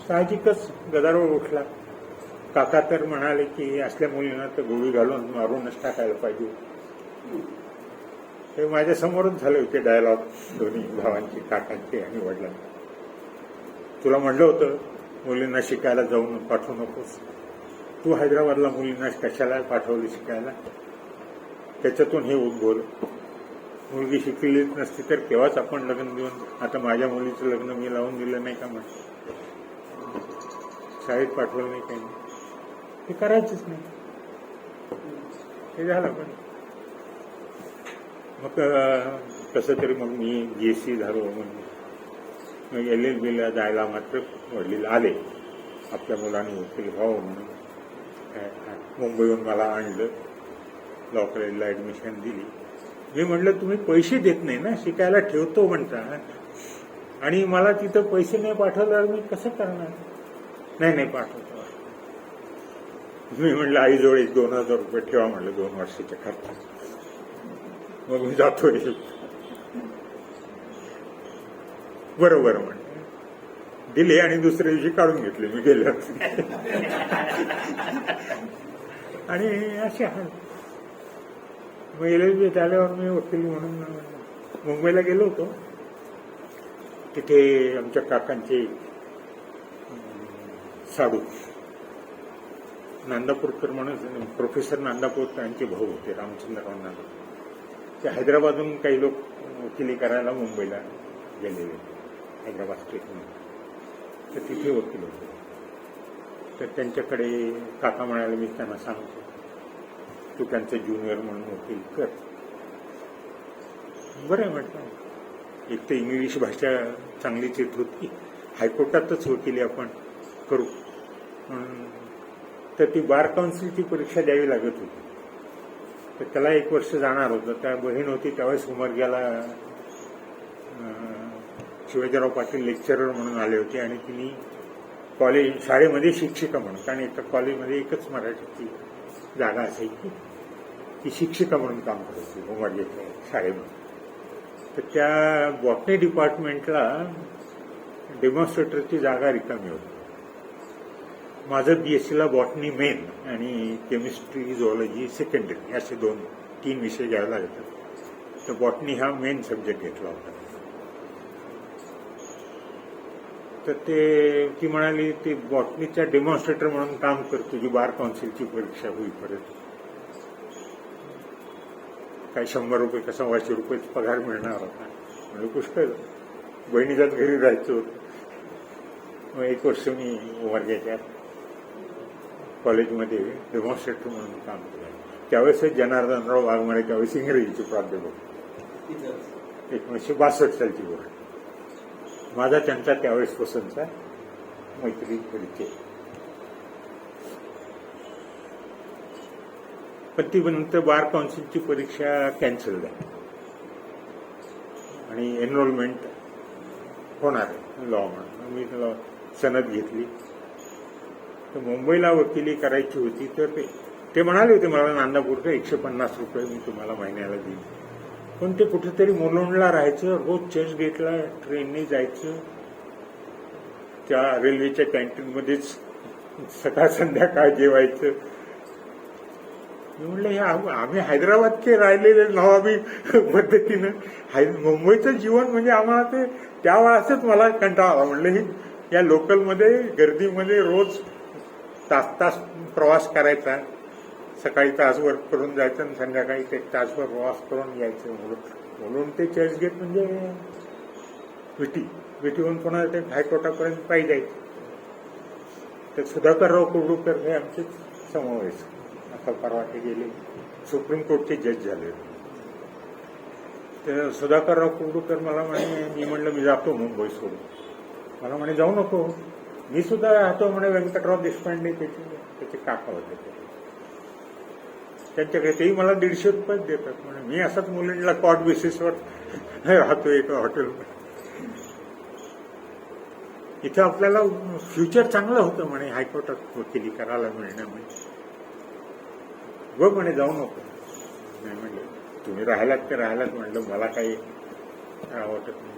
साहजिकच गदारोळ उठला. काका तर म्हणाले की असल्या मुलींना तर गोळी घालून मारूनच टाकायला पाहिजे. ते माझ्या समोरच झाले होते डायलॉग दोन्ही भावांचे, काकांचे आणि वडिलांचे. तुला म्हणलं होतं मुलींना शिकायला जाऊन पाठवू नकोस, तू हैदराबादला मुलींना कशाला पाठवली शिकायला, त्याच्यातून हे उद्भवलं. मुलगी शिकलेलीच नसती तर केव्हाच आपण लग्न देऊन, आता माझ्या मुलीचं लग्न मी लावून दिलं नाही का, म्हटलं शाळेत पाठवलं नाही काही, ते करायचंच नाही. ते झालं. पण मग कसं तरी मग मी GSC झालो. मग LLBला जायला मात्र वडील आले. आपल्या मुलाने वकील व्हावं म्हणून मुंबईहून मला आणलं, लॉ कॉलेजला ऍडमिशन दिली मी म्हटलं तुम्ही पैसे देत नाही ना, शिकायला ठेवतो म्हणता, आणि मला तिथं पैसे नाही पाठवल्यावर मी कसं करणार? नाही पाठवतो. मी म्हटलं आईजवळ 2,000 रुपये ठेवा म्हटलं 2 वर्षाच्या खर्च, मग मी जातो. बरोबर म्हटलं, दिले आणि दुसऱ्या दिवशी काढून घेतले मी गेल्यावर. आणि असे मग LLB झाल्यावर मी वकील म्हणून मुंबईला गेलो होतो. तिथे आमच्या काकांचे साडू नांदापूरकर म्हणून प्रोफेसर नांदापूरकर यांचे भाऊ होते, रामचंद्रराव नांदापूर. ते हैदराबादहून काही लोक वकिली करायला मुंबईला गेलेले, हैदराबाद स्टेटमध्ये. तर तिथे वकील होते. तर त्यांच्याकडे काका म्हणाले, मी त्यांना सांगतो तू त्यांचं ज्युनियर म्हणून वकील कर. बरं आहे म्हटलं, एक तर इंग्लिश भाषा चांगलीच येत होती, हायकोर्टातच वकिली आपण करू म्हणून. तर ती बार काउन्सिलची परीक्षा द्यावी लागत होती. तर त्याला 1 वर्ष जाणार होतं. त्या बहीण होती त्यावेळेस उमरग्याला शिवाजीराव पाटील लेक्चरर म्हणून आले होते, आणि तिने कॉलेज शाळेमध्ये शिक्षिका म्हणून, कारण एका कॉलेजमध्ये एकच मराठीची जागा असायची, ती शिक्षिका म्हणून काम करत होती उमरग्याच्या शाळेमध्ये. तर त्या बॉटनी डिपार्टमेंटला डेमॉन्स्ट्रेटरची जागा रिकामी होती. माझं BSc ला बॉटनी मेन आणि केमिस्ट्री झुऑलॉजी सेकंडरी असे 2-3 विषय घ्यावे लागतात. तर बॉटनी हा मेन सब्जेक्ट घेतला होता. तर ती म्हणाली ती बॉटनीच्या डेमॉन्स्ट्रेटर म्हणून काम करतो, तुझी बार काउन्सिलची परीक्षा होईपर्यंत काही 100 रुपये का 125 रुपये पगार मिळणार होता. म्हणजे पुष्कळ बहिणीच्याच घरी राहायचं होतं. मग 1 वर्ष मी उमरग्याच्या कॉलेजमध्ये डेमॉन्स्ट्रेटर म्हणून काम केलं. त्यावेळेस जनार्दनराव वाघमारे त्यावेळेस इंग्रजीचे प्राध्यापक, 1962 सालची गोष्ट. माझा त्यांचा त्यावेळेस पसंतचा मैत्री परिचय. पण ती नंतर बार काउन्सिलची परीक्षा कॅन्सल झाली आणि एनरोलमेंट होणार आहे लॉ म्हणून. मी त्याला सनद घेतली. तर मुंबईला वकिली करायची होती. तर ते म्हणाले होते मला नांदापूरचं 150 रुपये मी तुम्हाला महिन्याला देईन. पण ते कुठेतरी मुलुंडला राहायचं, रोज चर्चगेटला ट्रेनने जायचं, त्या रेल्वेच्या कॅन्टीनमध्येच सकाळ संध्याकाळ जेवायचं. मी म्हणलं हे आम्ही हैदराबादचे राहिलेले नवाबी पद्धतीनं मुंबईचं जीवन म्हणजे आम्हाला ते त्यावेळेसच मला कंटाळा आला. म्हणलं हे या लोकलमध्ये गर्दीमध्ये रोज तास प्रवास करायचा, सकाळी तासभर करून जायचं आणि संध्याकाळी ते तासभर प्रवास करून यायचं. म्हणून ते चर्चगेट म्हणजे विटीहून पुन्हा ते हायकोर्टापर्यंत पायी जायचं. तर सुधाकरराव कुर्डूकर हे आमचे समवयस्क, आता परवा ते गेले सुप्रीम कोर्टचे जज झाले. तर सुधाकरराव कुर्डूकर मला म्हणे, मी म्हणलं मी जातो मुंबई सोडून. मला म्हणे जाऊ नको, मी सुद्धा राहतो म्हणे. व्यंकटराव देशपांडे त्याचे काका होते, त्यांच्याकडे तेही मला 150 रुपये देतात म्हणे. मी असंच मुलींना कॉट बेसिसवर राहतो एका हॉटेलमध्ये. इथे आपल्याला फ्युचर चांगलं होतं म्हणे हायकोर्टात वकिली करायला मिळणं. म्हणजे बघ म्हणे जाऊ नको. नाही म्हणजे तुम्ही राहिलात ते राहिलात. म्हणलं मला काही वाटत नाही.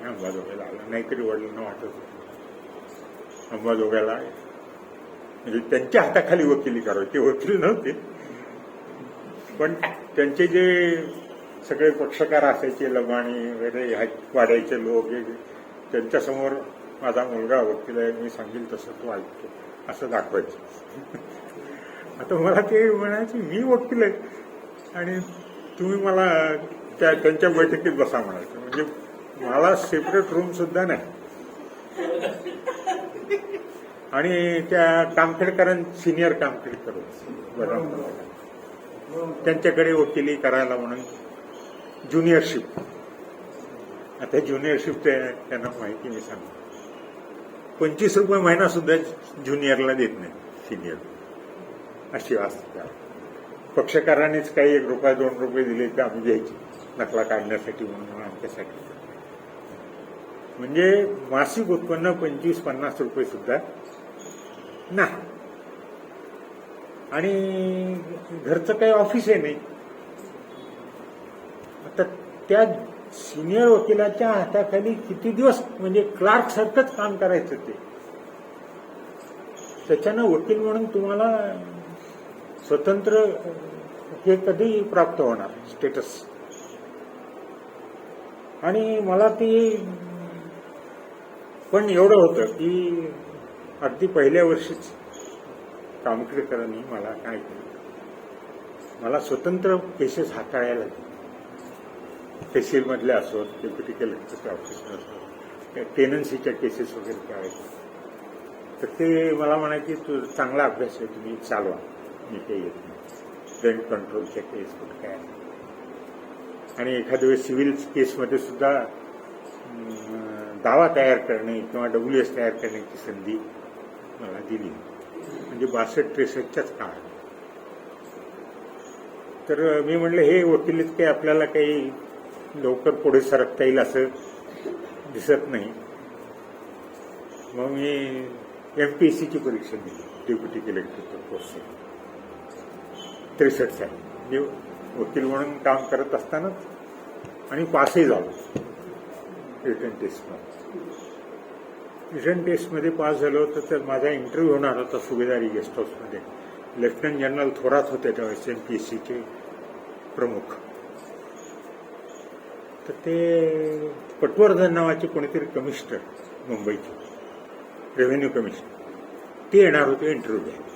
अंबाजोगाईला आला, नाहीतरी वडिलांना वाटत होतं अंबाजोगाईला म्हणजे त्यांच्या हाताखाली वकिली करावी. ते वकील नव्हते, पण त्यांचे जे सगळे पक्षकार असायचे, लबाणी वगैरे वाड्याचे लोक, त्यांच्यासमोर माझा मुलगा वकील आहे, मी सांगेल तसं तो ऐकतो असं दाखवायचं. आता मला ते म्हणायचे मी वकील आहे आणि तुम्ही मला त्यांच्या बैठकीत बसा म्हणायचं. म्हणजे मला सेपरेट रूम सुद्धा नाही. आणि त्या कामखेडकरां सिनियर कामखेडकर होते, त्यांच्याकडे वकिली करायला म्हणून ज्युनियरशिप. आता ज्युनियरशिप त्यांना माहिती मी सांगतो, 25 रुपये महिना सुद्धा ज्युनियरला देत नाही सिनियर, अशी असते. पक्षकारांनीच काही 1 रुपया 2 रुपये दिले तर आम्ही द्यायचे. नकला काढण्यासाठी म्हणून आमच्यासाठी. म्हणजे मासिक उत्पन्न 25-50 रुपये सुद्धा नाही. आणि घरचं काही ऑफिसही नाही. आता त्या सिनियर वकिलाच्या हाताखाली किती दिवस म्हणजे क्लार्क सारखंच काम करायचं ते. त्याच्यानं वकील म्हणून तुम्हाला स्वतंत्र हे कधी प्राप्त होणार स्टेटस. आणि मला ती पण एवढं होतं की अगदी पहिल्या वर्षीच कामखेडकरांनी मला काय केलं, मला स्वतंत्र केसेस हाताळायला लागले. तहसीलमधल्या असोत, डेप्युटी कलेक्टरच्या ऑफिसमध्ये असोत, टेनन्सीच्या केसेस वगैरे करायचे. तर ते मला म्हणायचे तू चांगला अभ्यास आहे, तुम्ही चालवा, मी काही येत नाही. रेंट कंट्रोलच्या केस कुठे काय. आणि एखाद्या वेळेस सिव्हिल केसमध्ये सुद्धा दावा तयार करणे किंवा WS तयार करण्याची संधी मला दिली. म्हणजे 62-63च्याच काळात. तर मी म्हणलं हे वकिलीत काही आपल्याला काही लवकर पुढे सरकता येईल असं दिसत नाही. मग मी MPSCची परीक्षा दिली, डेप्युटी कलेक्टरच्या पोस्ट 63 साली. म्हणजे वकील म्हणून काम करत असतानाच. आणि पासही झालो रिटर्न टेस्टमध्ये. रिटर्न टेस्टमध्ये पास झालो होतं. तर माझा इंटरव्ह्यू होणार होता सुभेदारी गेस्ट हाऊसमध्ये. लेफ्टनंट जनरल थोरात होते त्यावेळेस MPSCचे प्रमुख. तर ते पटवर्धन नावाचे कोणीतरी कमिशनर मुंबईचे, रेव्हेन्यू कमिशनर, ते येणार होते इंटरव्ह्यू घ्यायला.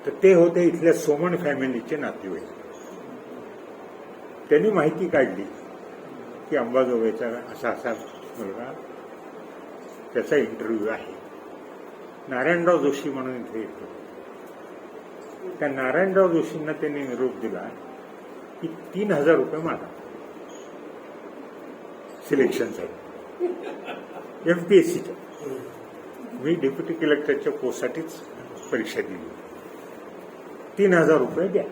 तर ते होते इथल्या सोमण फॅमिलीचे नातेवाईक. त्यांनी माहिती काढली की अंबाजोगाईचा असा मुलगा, त्याचा इंटरव्ह्यू आहे. नारायणराव जोशी म्हणून इथे येतो. त्या नारायणराव जोशींना त्यांनी निरोप दिला की 3000 रुपये मागा सिलेक्शनसाठी MPSCच्या. मी डेप्युटी कलेक्टरच्या पोस्टसाठीच परीक्षा दिली. 3000 रुपये द्या,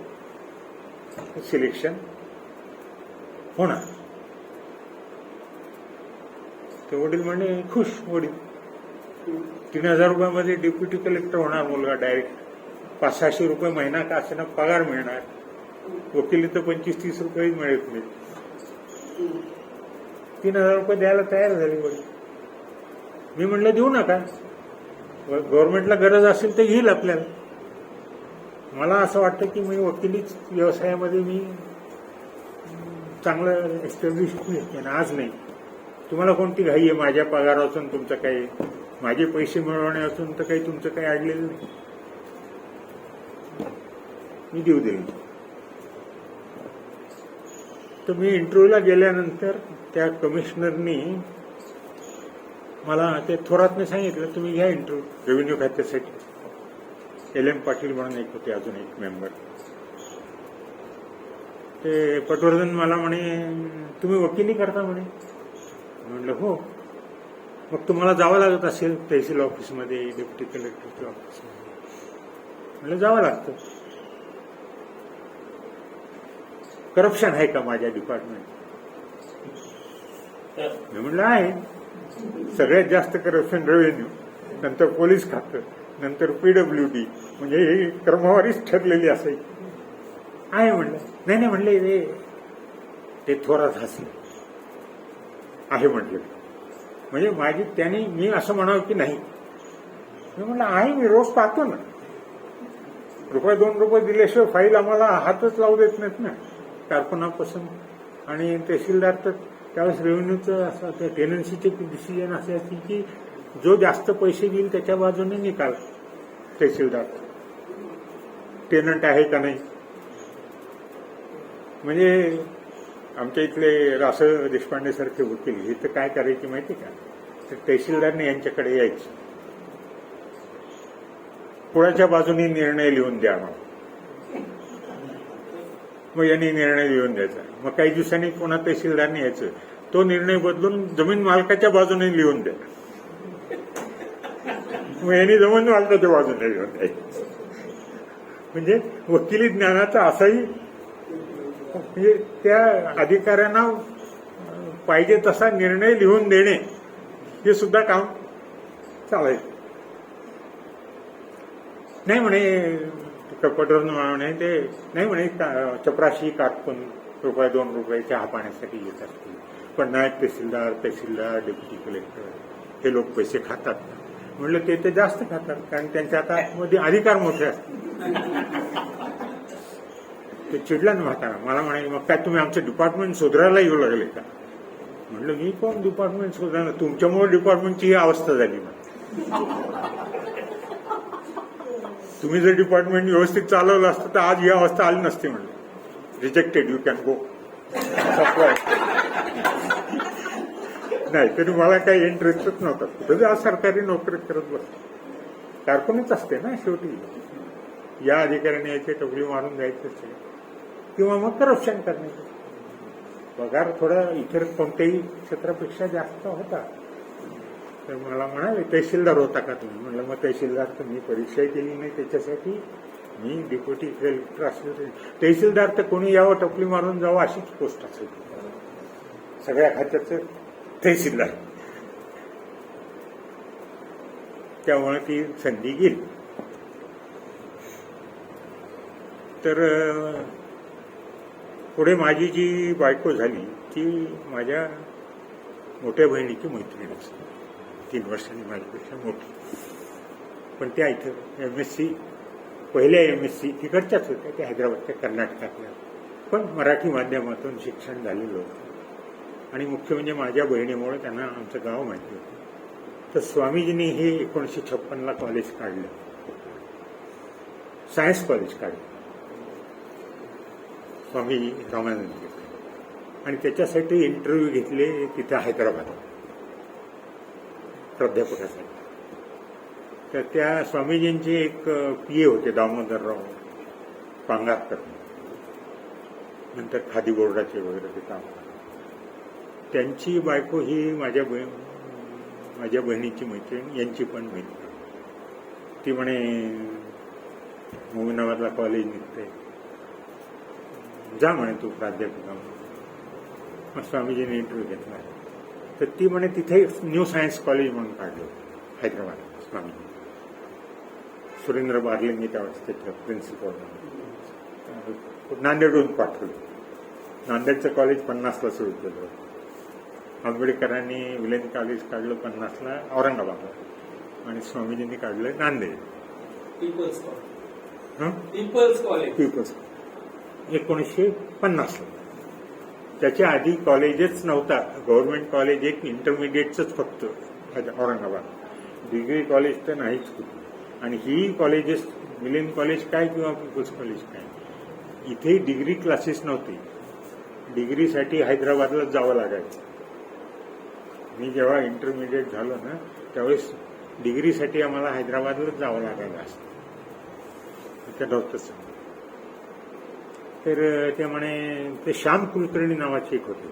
सिलेक्शन होणार. ते वडील म्हणे खुश. वडील 3000 रुपयामध्ये डेप्युटी कलेक्टर होणार मुलगा डायरेक्ट. 500-600 रुपये महिना का असेना पगार मिळणार. वकिली तर 25-30 रुपये मिळत नाही. 3000 रुपये द्यायला तयार झाली वडील. मी म्हणलं देऊ नका, गव्हर्नमेंटला गरज असेल तर घेईल आपल्याला. मला असं वाटतं की मी वकिलीच व्यवसायामध्ये मी चांगलं एस्टॅब्लिश होईल. आज नाही. तुम्हाला कोणती घाई आहे माझ्या पगारातून तुमचं काही, माझे पैसे मिळवण्यातून तर काही तुमचं काही अडलेलं नाही. मी देऊ दिलं. तर मी इंटरव्ह्यूला गेल्यानंतर त्या कमिशनरनी मला, ते थोरातने सांगितलं तुम्ही घ्या इंटरव्ह्यू रेव्हेन्यू खात्यासाठी. LM पाटील म्हणून एक होते, अजून एक मेंबर. ते पटवर्धन मला म्हणे तुम्ही वकिली करता म्हणे. म्हणलं हो. मग तुम्हाला जावं लागत असेल तहसील ऑफिसमध्ये, डेप्युटी कलेक्टरच्या ऑफिसमध्ये. म्हणलं जावं लागतं. करप्शन आहे का माझ्या डिपार्टमेंट? मी म्हणलं आहे. सगळ्यात जास्त करप्शन रेव्हेन्यू, नंतर पोलीस खातं, नंतर PWD. म्हणजे ही क्रमवारीच ठरलेली असायची. आहे म्हणलं. नाही म्हणले ते थोरात हसले. आहे म्हटलं. म्हणजे माझी त्यांनी, मी असं म्हणावं की नाही. मी म्हणलं आहे, मी रोज पाहतो ना. ₹2 दिल्याशिवाय फाईल आम्हाला हातच लावू देत नाहीत ना कारकुनापासून. आणि तहसीलदार तर त्यावेळेस रेव्हेन्यूचं असं त्या टेनन्सीचे डिसिजन असायची की जो जास्त पैसे देईल त्याच्या बाजूने निकाल. तहसीलदार टेनंट आहे का नाही. म्हणजे आमच्या इथले रास देशपांडे सारखे वकील हे तर काय करायचे माहिती का, तर तहसीलदारने यांच्याकडे यायचे, कुणाच्या बाजूने निर्णय लिहून द्या. मग यांनी निर्णय लिहून द्यायचा. मग काही दिवसांनी पुन्हा तहसीलदारने यायचं, तो निर्णय बदलून जमीन मालकाच्या बाजूने लिहून द्या. मग यांनी जमीन मालकाच्या बाजूने लिहून द्यायचं. म्हणजे वकिली ज्ञानाचा असाही म्हणजे त्या अधिकाऱ्यांना पाहिजे तसा निर्णय लिहून देणे हे सुद्धा काम चालायचं. नाही म्हणे कपटवर म्हणे ते नाही म्हणे चपराशी कारकून ₹2 चहा पाण्यासाठी येत असतील, पण नायब तहसीलदार, डेप्युटी कलेक्टर हे लोक पैसे खातात. म्हणलं ते जास्त खातात, कारण त्यांच्या हातामध्ये अधिकार मोठे असतात. ते चिडला ना म्हातारा. मला म्हणे मग काय तुम्ही आमचं डिपार्टमेंट सुधारायला येऊ लागले का? म्हणलं मी कोण डिपार्टमेंट सुधारणार, तुमच्यामुळे डिपार्टमेंटची ही अवस्था झाली ना. तुम्ही जर डिपार्टमेंट व्यवस्थित चालवलं असतं तर आज ही अवस्था आली नसती. म्हणलं रिजेक्टेड, यू कॅन गो. नाही तरी मला काही इंटरेस्टच नव्हता. कुठं आज सरकारी नोकरी करत बसतो, कारकूनच असते ना शेवटी. या अधिकाऱ्याने याची टोपली मारून जायचंच आहे, किंवा मग करप्शन करण्याचं. पगार थोडा इतर कोणत्याही क्षेत्रापेक्षा जास्त होता. तर मला म्हणाले तहसीलदार होता का तुम्ही? म्हणलं मग तहसीलदार तर मी परीक्षाही केली नाही त्याच्यासाठी, मी डेप्युटी कलेक्टर असलो तरी. तहसीलदार तर कोणी यावं टोपली मारून जावं अशीच पोस्ट असायची सगळ्या खात्याचं तहसीलदार. त्यामुळे ती संधी गेली. तर पुढे माझी जी बायको झाली ती माझ्या मोठ्या बहिणीची मैत्रीण असते, 3 वर्षांनी माझ्यापेक्षा मोठी. पण त्या इथं MSc, पहिल्या MSc तिकडच्याच होत्या, त्या हैदराबादच्या, कर्नाटकातल्या, पण मराठी माध्यमातून शिक्षण झालेलं होतं. आणि मुख्य म्हणजे माझ्या बहिणीमुळे त्यांना आमचं गाव माहिती होतं. तर स्वामीजींनी हे 1956 कॉलेज काढलं, सायन्स कॉलेज काढलं स्वामी रामानंद. आणि त्याच्यासाठी इंटरव्ह्यू घेतले तिथे हैदराबाद प्राध्यापकासाठी. तर त्या स्वामीजींचे एक PA होते दामोदरराव पांगारकर, नंतर खादी बोर्डाचे वगैरे ते काम. त्यांची बायको ही माझ्या बहिणीची मैत्रीण, यांची पण मैत्रीण. ती म्हणे मोमिनाबादला कॉलेज निघते, जा म्हणे तू प्राध्यापिका. मग स्वामीजीने इंटरव्ह्यू घेतला. तर ती म्हणे तिथे न्यू सायन्स कॉलेज म्हणून काढलं हैदराबाद. स्वामीजी सुरेंद्र बारलिंगे त्यावेळेस त्याचं प्रिन्सिपल. नांदेडहून पाठवलं. नांदेडचं कॉलेज 50ला सुरू केलं. आंबेडकरांनी विलेन कॉलेज काढलं 50ला औरंगाबादला, आणि स्वामीजींनी काढलं नांदेड पीपल्स कॉलेज 1950ला. त्याच्या आधी कॉलेजच नव्हता. गव्हर्नमेंट कॉलेज एक इंटरमिडिएटच फक्त औरंगाबाद, डिग्री कॉलेज तर नाहीच होती. आणि ही कॉलेजेस, मिलेन कॉलेज काय किंवा पीपल्स कॉलेज काय, इथे डिग्री क्लासेस नव्हते. डिग्रीसाठी हैदराबादलाच जावं लागायचं. मी जेव्हा इंटरमिडिएट झालो ना त्यावेळेस डिग्रीसाठी आम्हाला हैदराबादलाच जावं लागायला असतं. त्या डॉक्टरचं. तर ते म्हणे ते श्याम कुलकर्णी नावाचे एक होते,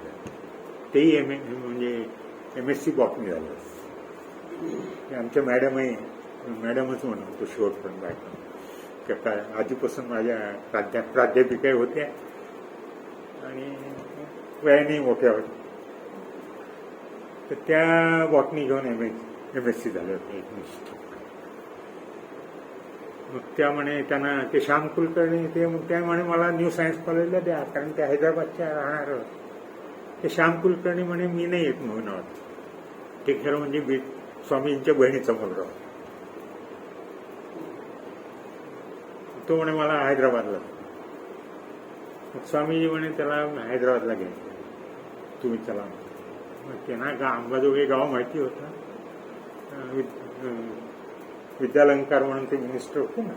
तेही म्हणजे MSc बॉटनी झालं. ते आमच्या मॅडमच म्हणतो शेवटपर्यंत बायका. त्या काय आधीपासून माझ्या प्राध्यापिका होत्या आणि वयाने मोठ्या होत्या. तर त्या बॉटनी घेऊन MSc झाले होते 1956. मग त्या म्हणे त्यांना ते श्याम कुलकर्णी ते मग त्या म्हणे मला न्यू सायन्स कॉलेजला द्या, कारण त्या हैदराबादच्या राहणार. ते श्याम कुलकर्णी म्हणे मी नाही येत म्हणून. ते खरं म्हणजे स्वामींच्या बहिणीचा मुलगा. तो म्हणे मला हैदराबादला. मग स्वामीजी म्हणे त्याला हैदराबादला घ्यायचं, तुम्ही चला. मग त्यांना अंबाजोगाई गाव माहिती होतं. विद्यालंकार म्हणून ते मिनिस्टर होते ना,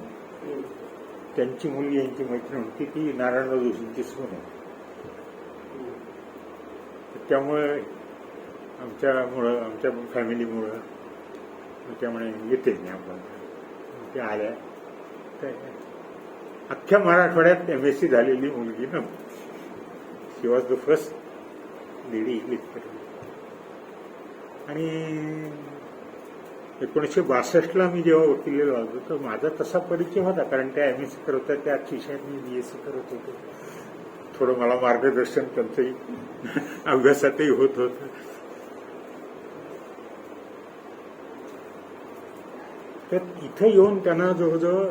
त्यांची मुलगी यांची मैत्रीण होती, ती नारायणराव जोशींची सून आहे. त्यामुळे आमच्यामुळं, आमच्या फॅमिलीमुळं त्यामुळे येते नाही आपण. ते आल्या तर अख्ख्या मराठवाड्यात MSc झालेली मुलगी ना. She was the first lady English. आणि 1962ला मी जेव्हा वकिलीला लागलो तर माझा तसा परिचय होता, कारण त्या MSc करत होत्या, त्याच विषयात मी BSc करत होतो. थोडं मला मार्गदर्शन त्यांचंही अभ्यासातही होत होतं. तर इथं येऊन त्यांना जवळजवळ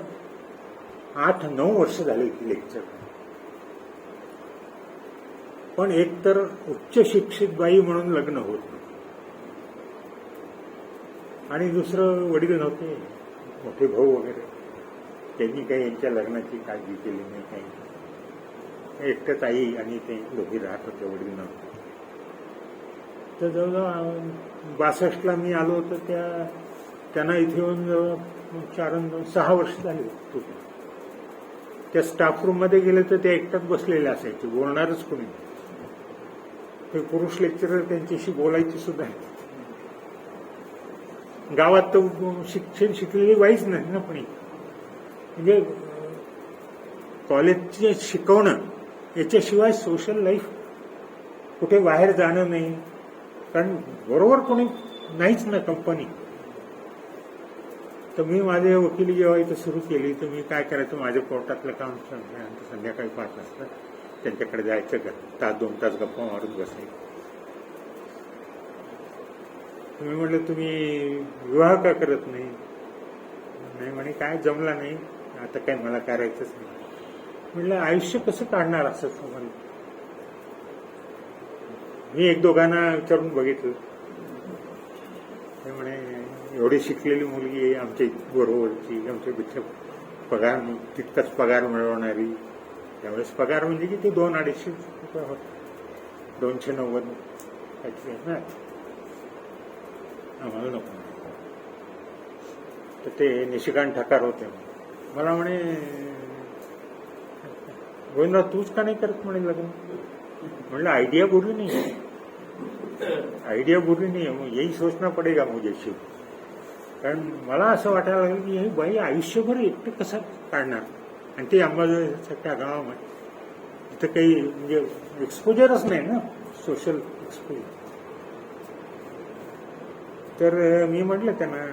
8-9 वर्ष झाले की लेक्चर. पण एकतर उच्च शिक्षित बाई म्हणून लग्न होत नाही, आणि दुसरं वडील नव्हते, मोठे भाऊ वगैरे, त्यांनी काही यांच्या लग्नाची काळजी केली नाही, काही. एकटंच आई आणि ते दोघे राहत होते, वडील नव्हते. तर जवळजवळ 62ला मी आलो होतो, त्यांना इथे येऊन जवळ 6 वर्ष झाली. त्या स्टाफ रूम मध्ये गेले तर ते एकटाच बसलेले असायचे, बोलणारच कोणी. ते पुरुष लेक्चरर त्यांच्याशी बोलायचे सुद्धा. गावात तर शिक्षण शिकलेली बाईच नाही ना कोणी. म्हणजे कॉलेजचे शिकवणं याच्याशिवाय सोशल लाईफ, कुठे बाहेर जाणं नाही, कारण बरोबर कोणी नाहीच ना कंपनी. तर मी माझे वकिली जेव्हा इथं सुरू केली तर मी काय करायचं, माझ्या कोर्टातलं काम संध्याकाळी 5 वाजता त्यांच्याकडे जायचं का, 1-2 तास गप्पा मारून बसायचं. मी म्हटलं तुम्ही विवाह का करत नाही? नाही म्हणे काय जमला नाही, आता काय मला करायचंच नाही. म्हटलं आयुष्य कसं काढणार असं मला. मी 1-2 विचारून बघितलं. ते म्हणे एवढी शिकलेली मुलगी आहे आमच्या बरोबरची, आमच्यापेक्षा पगार तितकाच पगार मिळवणारी. त्यावेळेस पगार म्हणजे की ते 200-250 रुपये होते, 290 काहीतरी ना. आम्हाला नको. तर ते निशिकांत ठाकार होते. मला म्हणे गोविंदराव तूच का नाही करत म्हणे लग्न? म्हणलं आइडिया बुरी नहीं है, आइडिया बुरी नहीं है, यही सोचना पडेगा मुझे शिव. कारण मला असं वाटायला लागलं की ही बाई आयुष्यभर एकटं कसं काढणार, आणि ते अंबाजोगाईसारख्या गावामध्ये तिथं काही म्हणजे एक्सपोजरच नाही ना, सोशल एक्सपोजर. तर मी म्हटलं त्यांना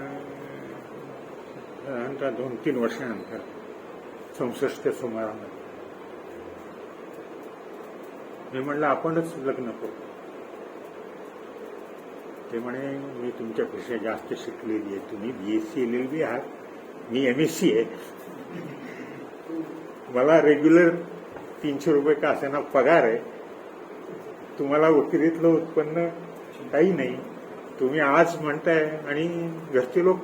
2-3 वर्षानंतर 64 सुमारामध्ये मी म्हटलं आपणच लग्न करू. ते म्हणे मी तुमच्यापेक्षा जास्त शिकलेली आहे, तुम्ही BSc LLB आहात, मी MSc आहे. मला रेग्युलर 300 रुपये का असेना पगार आहे, तुम्हाला वकिलीतलं उत्पन्न काही नाही. तुम्ही आज म्हणताय आणि घरचे लोक,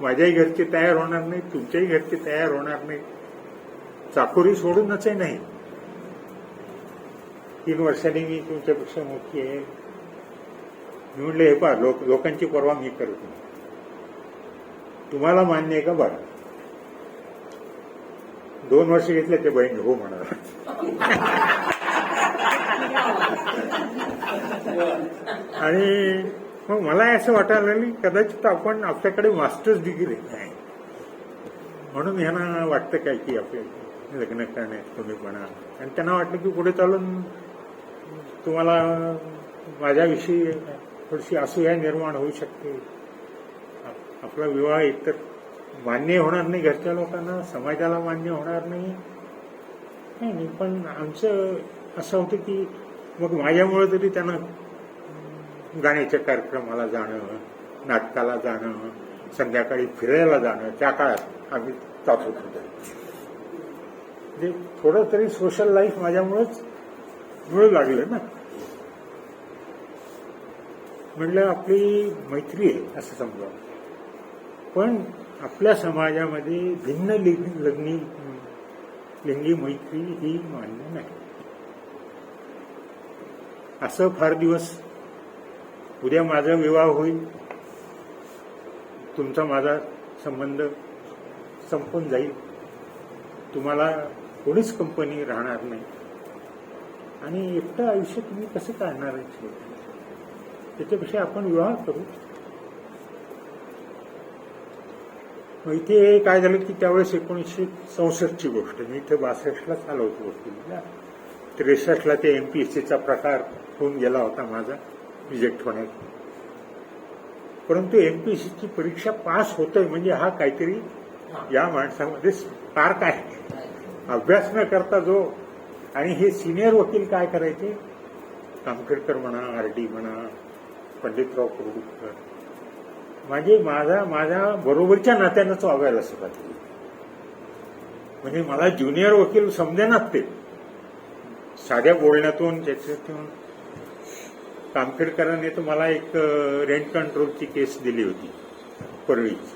माझ्याही घरचे तयार होणार नाही, तुमच्याही घरचे तयार होणार नाही, चाकोरी सोडूनच नाही. 3 वर्षांनी मी तुमच्यापेक्षा मोठी आहे. मी म्हणलं हे पहा, लोकांची परवा मी करत नाही, तुम्हाला मान्य आहे का बघा. 2 वर्ष घेतले ते बहीण हो म्हणाला. आणि मग मला असं वाटायला लागलं कदाचित आपण आपल्याकडे मास्टर्स डिग्री आहे म्हणून ह्यांना वाटतं काय की आपले लग्न करण्यात कमीपणा. आणि त्यांना वाटलं की पुढे चालून तुम्हाला माझ्याविषयी थोडीशी असूया निर्माण होऊ शकते, आपला विवाह एकतर मान्य होणार नाही घरच्या लोकांना, समाजाला मान्य होणार नाही. पण आमचं असं होतं की मग माझ्यामुळे तरी त्यांना गाण्याच्या कार्यक्रमाला जाणं, नाटकाला जाणं, संध्याकाळी फिरायला जाणं, त्या काळात आम्ही जात होतो. म्हणजे थोडं तरी सोशल लाईफ माझ्यामुळेच मिळू लागलं ना. म्हटलं आपली मैत्री आहे असं समजा, पण आपल्या समाजामध्ये भिन्न लिंगी मैत्री ही मान्य नाही. असं फार दिवस, उद्या माझा विवाह होईल, तुमचा माझा संबंध संपून जाईल, तुम्हाला कोणीच कंपनी राहणार नाही, आणि एकटं आयुष्य तुम्ही कसं काढणार आहे? त्याच्यापेक्षा आपण विवाह करू. मग इथे काय झालं की त्यावेळेस 1964ची गोष्ट, मी इथे 62लाच आलो होतो वकिलीला. 63ला ते MPSCचा प्रकार होऊन गेला होता माझा, रिजेक्ट होण्यात. परंतु MPSCची परीक्षा पास होतोय म्हणजे हा काहीतरी या माणसामध्ये स्पार्क आहे. अभ्यास न करता जो आणि हे सिनियर वकील काय करायचे, कामखेडकर म्हणा, आरडी म्हणा, पंडितराव कुर्डुकर, माझ्या बरोबरच्या नात्यानंच वागायला सुरुवात केली. म्हणजे मला ज्युनियर वकील समजेनाच ते, साध्या बोलण्यातून त्याच्यातून. कामखेडकरांनी तर मला एक रेंट कंट्रोलची केस दिली होती परळीची.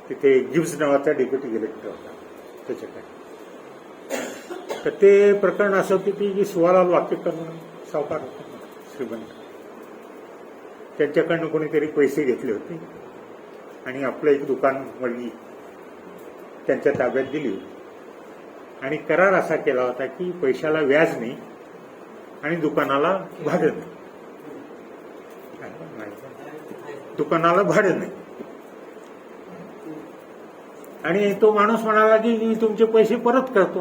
तिथे गिब्स नावाचा डेप्युटी कलेक्टर होता त्याच्याकडे. तर ते प्रकरण असं होतं की सुवालाल वाकेकर म्हणून सावकार होता श्रीमंत, त्यांच्याकडनं कोणीतरी पैसे घेतले होते आणि आपलं एक दुकान मुलगी त्यांच्या ताब्यात दिली होती. आणि करार असा केला होता की पैशाला व्याज नाही आणि दुकानाला भाडं नाही. दुकानाला भाडं नाही. आणि तो माणूस म्हणाला की मी तुमचे पैसे परत करतो,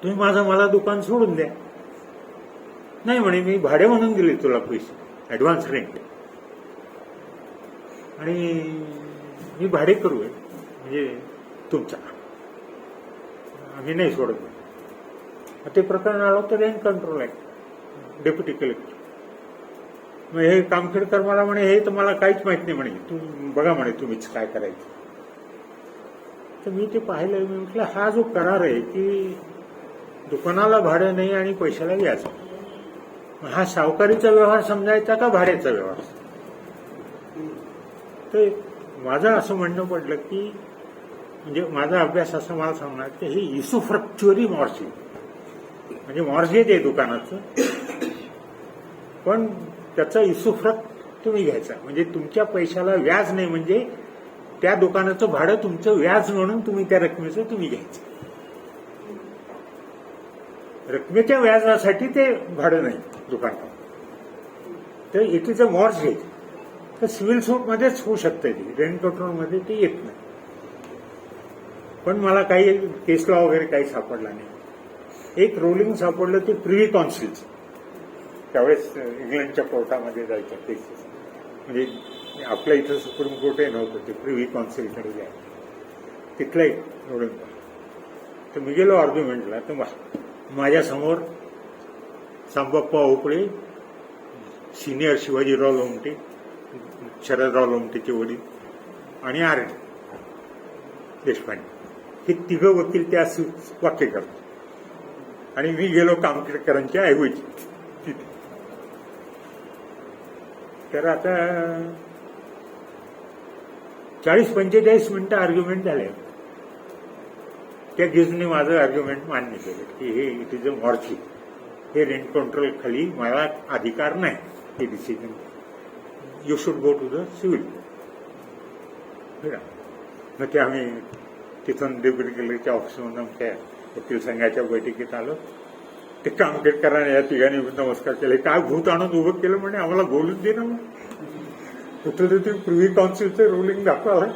तुम्ही मला दुकान सोडून द्या. नाही म्हणे, मी भाडे म्हणून दिले तुला पैसे, ऍडव्हान्स रेंट, आणि मी भाडे करू आहे म्हणजे तुमचा, आम्ही नाही सोडत. ते प्रकरण आलं होतं rent control act, deputy collector. मग हे कामखेडकर मला म्हणे, हे तर मला काहीच माहित नाही म्हणे, तुम्ही बघा म्हणे तुम्हीच काय करायचं. तर मी ते पाहिलं, मी म्हटलं हा जो करार आहे की दुकानाला भाडं नाही आणि पैशाला व्याज, हा सावकारीचा व्यवहार समजायचा का भाड्याचा व्यवहार. तर माझं असं म्हणणं पडलं की म्हणजे माझा अभ्यास असं मला सांगणार की हे इसुफ्रक्च्युअरी मॉर्गेज, म्हणजे मॉर्गेज आहे दुकानाचं, पण त्याचा इसुफ्रक्ट तुम्ही घ्यायचा, म्हणजे तुमच्या पैशाला व्याज नाही, म्हणजे त्या दुकानाचं भाडं तुमचं व्याज म्हणून तुम्ही त्या रकमेचं तुम्ही घ्यायचं. रकमेच्या व्याजासाठी ते भाडं नाही दुकानात. तर इट इज अ मॉर्गेज. तर सिव्हिल सूटमध्येच होऊ शकतं ते, रेंट कंट्रोलमध्ये ते येत नाही. पण मला काही केस लॉ वगैरे काही सापडला नाही. एक रोलिंग सापडलं ते प्रिव्ही काउन्सिलचं, त्यावेळेस इंग्लंडच्या कोर्टामध्ये जायच्या केसेस, म्हणजे आपल्या इथं सुप्रीम कोर्टही नव्हतं, ते प्रिव्ही काउन्सिलकडे जायचं, तिथलं एक रोलिंग. तर मी गेलो आर्ग्युमेंटला, तर माझ्यासमोर सांबाप्पा ओकळे, सिनियर शिवाजीराव लोमटे, शरदराव लोमटेचे वडील, आणि आर देशपांडे, हे तिघं वकील त्या वाक्य करतात. आणि मी गेलो कामखेडकरांच्या ऐवजी तिथे. तर आता 40-45 मिनिटं आर्ग्युमेंट झाले. त्या गिजने माझं आर्ग्युमेंट मान्य केलं की हे इट इज अ मॉर्गेज, हे रेंट कंट्रोल खाली मला अधिकार नाही, हे decision, you should go to the civil. मग ते आम्ही तिथून डेप्युटी कलेक्टरच्या ऑफिसमधून त्या वकील संघाच्या बैठकीत आलो. ते कामखेडकरांनी या तिघांनी नमस्कार केले. काय भूत आणून उभं केलं म्हणे, आम्हाला बोलून दे ना. मग कुठलं ते प्रिव्ही काउन्सिलचं रुलिंग दाखवलं.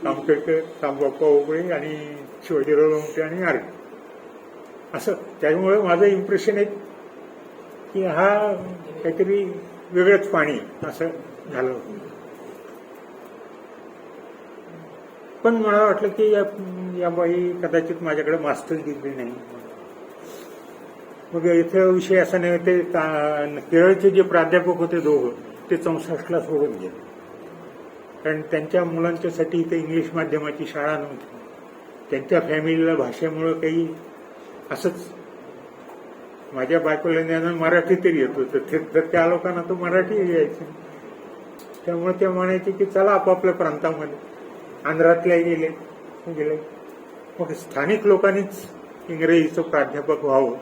कामखेडकर, सांबाप्पा ओकळे आणि शिवाजीराव लोमटे आणि आर, असं. त्यामुळे माझं इम्प्रेशन आहे की हा काहीतरी वेगळंच पाणी असं झालं. पण मला वाटलं की या बाई कदाचित माझ्याकडे मास्टर्स डिग्री नाही. मग इथे विषय असा नाही. ते केरळचे जे प्राध्यापक होते दोघं, ते 64ला सोडून गेले, कारण त्यांच्या मुलांच्यासाठी इथे इंग्लिश माध्यमाची शाळा नव्हती. त्यांच्या फॅमिलीला भाषेमुळं काही असंच, माझ्या बायकोला ज्ञान मराठी तरी येत होतं, तर त्या लोकांना तो मराठी यायचं. त्यामुळे ते म्हणायचे की चला आपापल्या प्रांतामध्ये. आंध्रातल्या गेले. मग स्थानिक लोकांनीच इंग्रजीचं प्राध्यापक व्हावं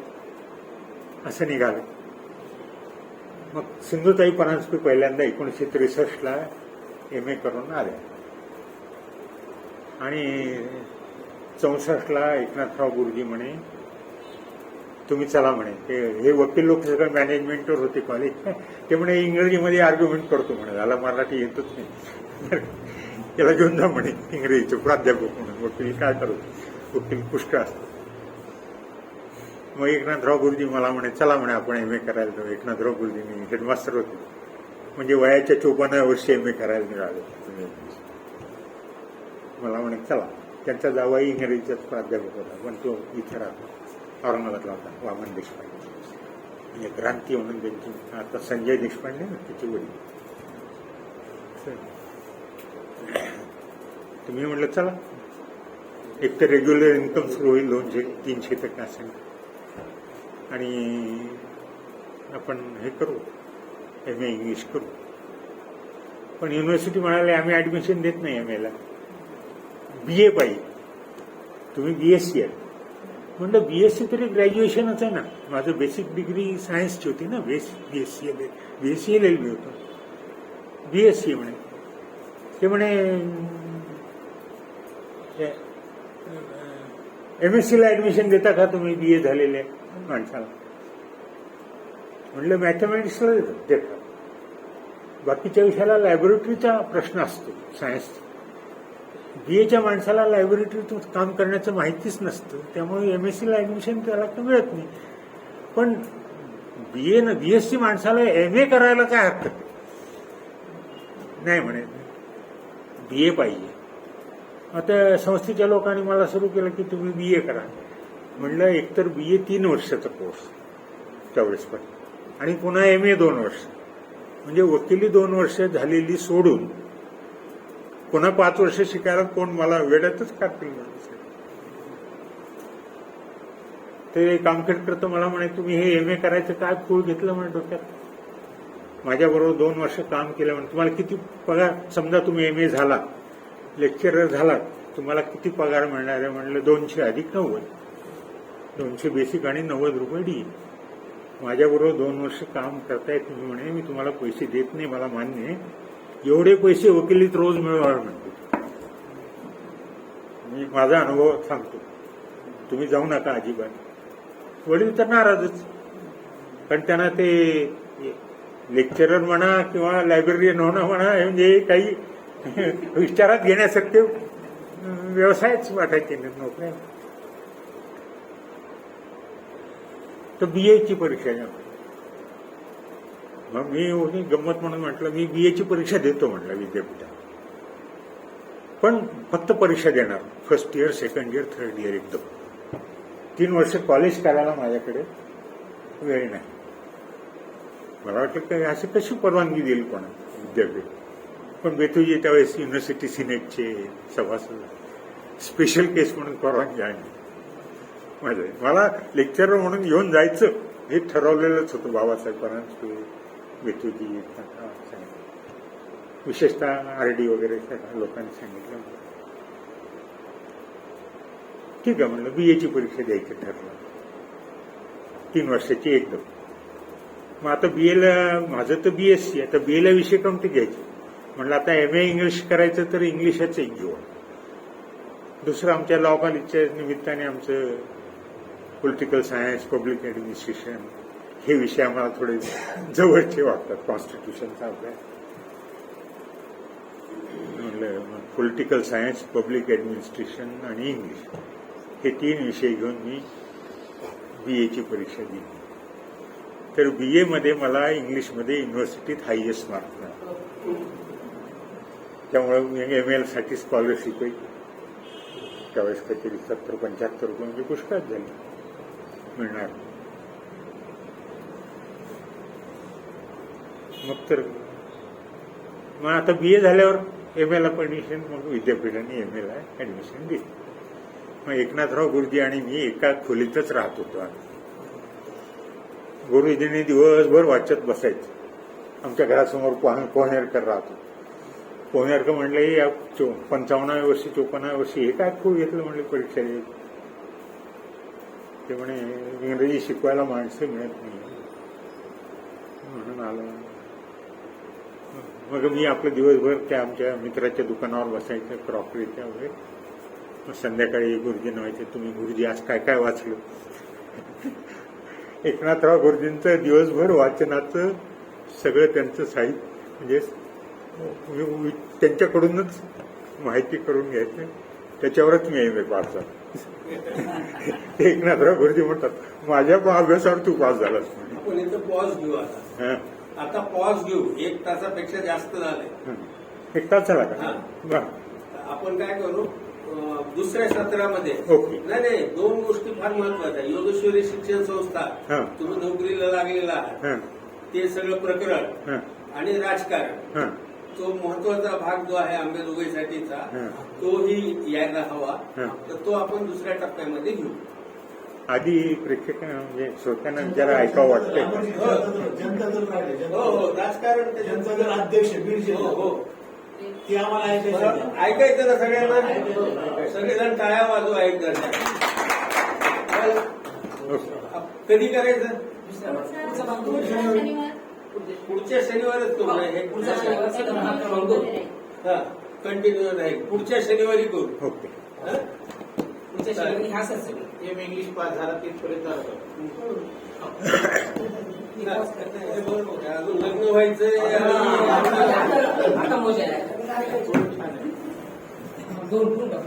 असं निघालं. मग सिंधुताई परांजपे पहिल्यांदा 1963ला MA करून आल्या, आणि 64ला एकनाथराव गुरुजी म्हणे तुम्ही चला म्हणे. हे वकील लोक सगळं मॅनेजमेंटवर होते कॉलेज. ते म्हणे इंग्रजीमध्ये आर्ग्युमेंट करतो म्हणे, झाला मराठी येतच नाही, त्याला घेऊन जा म्हणे इंग्रजीचं प्राध्यापक म्हणून. वकील काय करतो, वकील पुष्कळ असतो. मग एकनाथराव गुरुजी मला म्हणे चला म्हणे आपण MA करायला जाऊ. एकनाथराव गुरुजी मी हेडमास्टर होते, म्हणजे वयाच्या 54व्या वर्षी MA करायला मिळाले. मला म्हणे चला. त्यांचा जावाही इंग्रजीचाच प्राध्यापक होता, पण तो इथे राहतो, औरंगाबादला होता, वामन देशपांडे. म्हणजे क्रांती म्हणून त्यांची, आता संजय देशपांडे ना त्याची वडील. तुम्ही म्हटलं चला, एक तर रेग्युलर इन्कम सुरू होईल, 200-300% असेल, आणि आपण हे करू, MA इंग्लिश करू. पण युनिव्हर्सिटी म्हणाले आम्ही ऍडमिशन देत नाही MA ला, BA पाहिजे. तुम्ही BSc आहे. म्हणलं BSc तरी ग्रॅज्युएशनच आहे ना. माझं बेसिक डिग्री सायन्सची होती ना, BSc LLB होतं. BSc म्हणे. ते म्हणे MSc ला ऍडमिशन देता का तुम्ही BA झालेल्या माणसाला? म्हणलं मॅथमॅटिक्सला देतात. बाकीच्या विषयाला लॅबोरेटरीचा प्रश्न असतो सायन्सचा. BAच्या माणसाला लॅबोरेटरीतून काम करण्याचं माहितीच नसतं, त्यामुळे MSc ला ऍडमिशन त्याला मिळत नाही. पण BSc माणसाला MA करायला काय हरकत नाही म्हणे, BA पाहिजे. आता संस्थेच्या लोकांनी मला सुरू केलं की तुम्ही BA करा. म्हणलं एकतर BA 3 वर्षाचा कोर्स त्यावेळेस पण, आणि पुन्हा MA 2 वर्ष, म्हणजे वकिली 2 वर्ष झालेली सोडून पुन्हा 5 वर्ष शिकायला कोण मला वेड्यातच काढतील. ते कामखेडकर तर मला म्हणे तुम्ही हे MA करायचं काय पूळ घेतलं म्हणे डोक्यात. माझ्याबरोबर 2 वर्ष काम केलं म्हणे, तुम्हाला किती पगार, समजा तुम्ही MA झाला, लेक्चरर झाला, तुम्हाला किती पगार मिळणार आहे? म्हणलं 200 अधिक 90, 200 बेसिक आणि 90 रुपये डी. माझ्याबरोबर 2 वर्ष काम करताय तुम्ही म्हणे, मी तुम्हाला पैसे देत नाही, मला मान्य आहे, एवढे पैसे वकिलीत रोज मिळणार म्हणते. मी माझा अनुभव सांगतो, तुम्ही जाऊ नका अजिबात. वडील तर नाराजच, कारण त्यांना ते लेक्चरर म्हणा किंवा लायब्ररीयन होणं म्हणा, म्हणजे काही विचारात घेण्यासारखे व्यवसायच वाटायचे नोकऱ्या. तर BAची परीक्षा घ्या. मग मी गंमत म्हणून म्हटलं मी BAची परीक्षा देतो म्हटलं विद्यापीठात, पण फक्त परीक्षा देणार, first year, second year, third year एकदम. 3 वर्ष कॉलेज करायला माझ्याकडे वेळ नाही. मला वाटलं की अशी कशी परवानगी देईल कोणा विद्यापीठ. पण बेतुजी त्यावेळेस युनिव्हर्सिटी सिनेटचे सभासद, स्पेशल केस म्हणून परवानगी आहे माझं. मला लेक्चरर म्हणून घेऊन जायचं हे ठरवलेलंच होतं. बाबासाहेब परांजपे, बेतुजी, विशेषतः RD वगैरे लोकांनी सांगितलं. ठीक आहे म्हणलं, BAची परीक्षा द्यायची ठरलं, 3 वर्षाची एकदम. मग आता BAला, माझं तर BSc, आता BAला विषय कोणते घ्यायचे? म्हणलं आता MA इंग्लिश करायचं तर इंग्लिशच एक घेऊ. दुसरं आमच्या लॉ कॉलेजच्या निमित्ताने आमचं पॉलिटिकल सायन्स, पब्लिक ऍडमिनिस्ट्रेशन हे विषय आम्हाला थोडे जवळचे वाटतात, कॉन्स्टिट्यूशनचा अभ्यास. म्हणलं पॉलिटिकल सायन्स, पब्लिक ऍडमिनिस्ट्रेशन आणि इंग्लिश हे 3 विषय घेऊन मी BAची परीक्षा दिली. तर BA मध्ये मला इंग्लिशमध्ये युनिव्हर्सिटीत हायएस्ट मार्क मिळाले. त्यामुळे ML साठी स्कॉलरशिप त्यावेळेस काहीतरी 70-75 रुपये म्हणजे पुष्कळच झाली मिळणार. मग आता BA झाल्यावर MA ला परमिशन, मग विद्यापीठाने MA ला ऍडमिशन दिली. मग एकनाथराव गुरुजी आणि मी एका खोलीतच राहत होतो. गुरुजींनी दिवसभर वाचत बसायचं. आमच्या घरासमोर पोहनेरकर राहतो. पोहनेरकर म्हणले या 55व्या वर्षी 54व्या वर्षी हे काय खूप घेतलं म्हणले परीक्षा देत. ते म्हणे इंग्रजी शिकवायला माणसं मिळत नाही म्हणून आलं. मग मी आपलं दिवसभर त्या आमच्या मित्राच्या दुकानावर बसायचं, क्रॉकरीच्या वगैरे. मग संध्याकाळी गुरुजींना व्हायचे, तुम्ही गुरुजी आज काय काय वाचलं? एकनाथराव गुरुजींचं दिवसभर वाचनाचं सगळं त्यांचं साहित्य म्हणजे त्यांच्याकडूनच माहिती करून घ्यायचं, त्याच्यावरच मी MA पास झालो. एकनाथराव गुरुजी म्हणतात माझ्या अभ्यासावर तू पास झालास. आपण इथं पॉज घेऊ आता पॉज घेऊ. 1 तासापेक्षा जास्त झाले. 1 तास झाला का? आपण काय करू, दुसऱ्या सत्रामध्ये ओके. नाही 2 गोष्टी फार महत्वाच्या. योगेश्वरी शिक्षण संस्था, हां. तुम्ही नोकरीला लागलेला आहात, हां, ते सगळं प्रकरण हां, आणि राजकारण, हां, तो महत्वाचा भाग जो आहे अंमलबजावणीसाठीचा, हां. तोही यायला हवा. हां. तर तो आपण दुसऱ्या टप्प्यामध्ये घेऊ. आधी प्रेक्षकांना म्हणजे श्रोत्यांना जरा ऐकावं वाटतंय का? जनता दल राहिले हो हो, राजकारण जनता त्याच्यात दल अध्यक्ष बीड हो जिल्हा हो. ते आम्हाला ऐकायचं ऐकायचं ना सगळ्यांना. सगळेजण टाळ्या वाजवा एकदा. कधी करायचं? पुढच्या शनिवारच करू ना हे. हा, कंटिन्यू नाही, पुढच्या शनिवारी करू. ओके. हा? एम इंग्लिश पास झाला तिथपर्यंत हे बरोबर आहे. अजून लग्न व्हायचंय.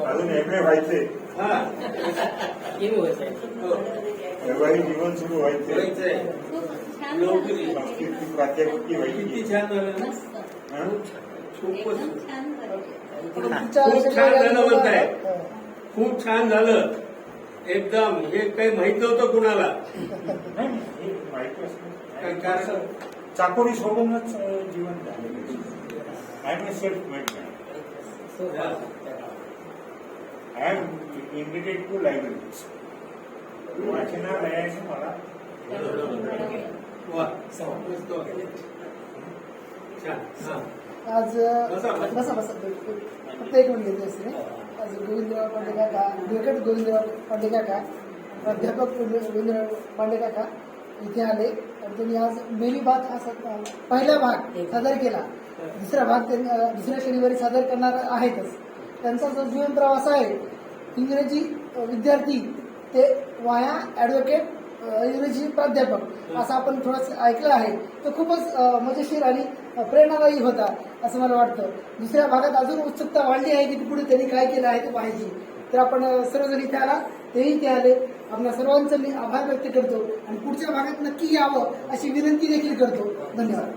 अजून एम ए व्हायचे, हा, हो, वैवाहिक जीवन सुरू व्हायचे, व्हायचंय. नोकरी संस्कृती प्राध्यापकी व्हायची. किती छान झालं ना. हां? खूपच पुढच्या खूप छान झालं म्हणताय. हो. खूप छान झालं एकदम. हे काही माहित नव्हतं कुणाला. नाही, हे माहिती असतं. काय कारण? चाकोरी सोडूनच जीवन झालेलं. I am self made man. I am invited to libraries. वाचनालयाने मला वा, मस्त वाटलं. छान. हा. आज बसा, बसा. बसा बसा फक्त एक मिनिट घेतली असते. आज गोविंदराव पांडे काका, ॲडव्होकेट गोविंदराव पांडे काका, प्राध्यापक गोविंदराव पांडे काका इथे आले आणि त्यांनी आज मेरी बात हा पहिला भाग सादर केला. दुसरा भाग त्यांनी दुसऱ्या शनिवारी सादर करणार आहेतच. त्यांचा जो जीवन प्रवास आहे, इंग्रजी विद्यार्थी ते वाया ॲडव्होकेट, इंग्रजी प्राध्यापक, असं आपण थोडंसं ऐकलं आहे. तो खूपच मजेशीर आणि प्रेरणादायी होता असं मला वाटतं. दुसऱ्या भागात अजून उत्सुकता वाढली आहे की पुढे त्यांनी काय केलं आहे ते पाहायची. तर आपण सर्वजण इथे आला, तेही ते आले. आपल्या सर्वांचं मी आभार व्यक्त करतो आणि पुढच्या भागात नक्की यावं अशी विनंती देखील करतो. धन्यवाद.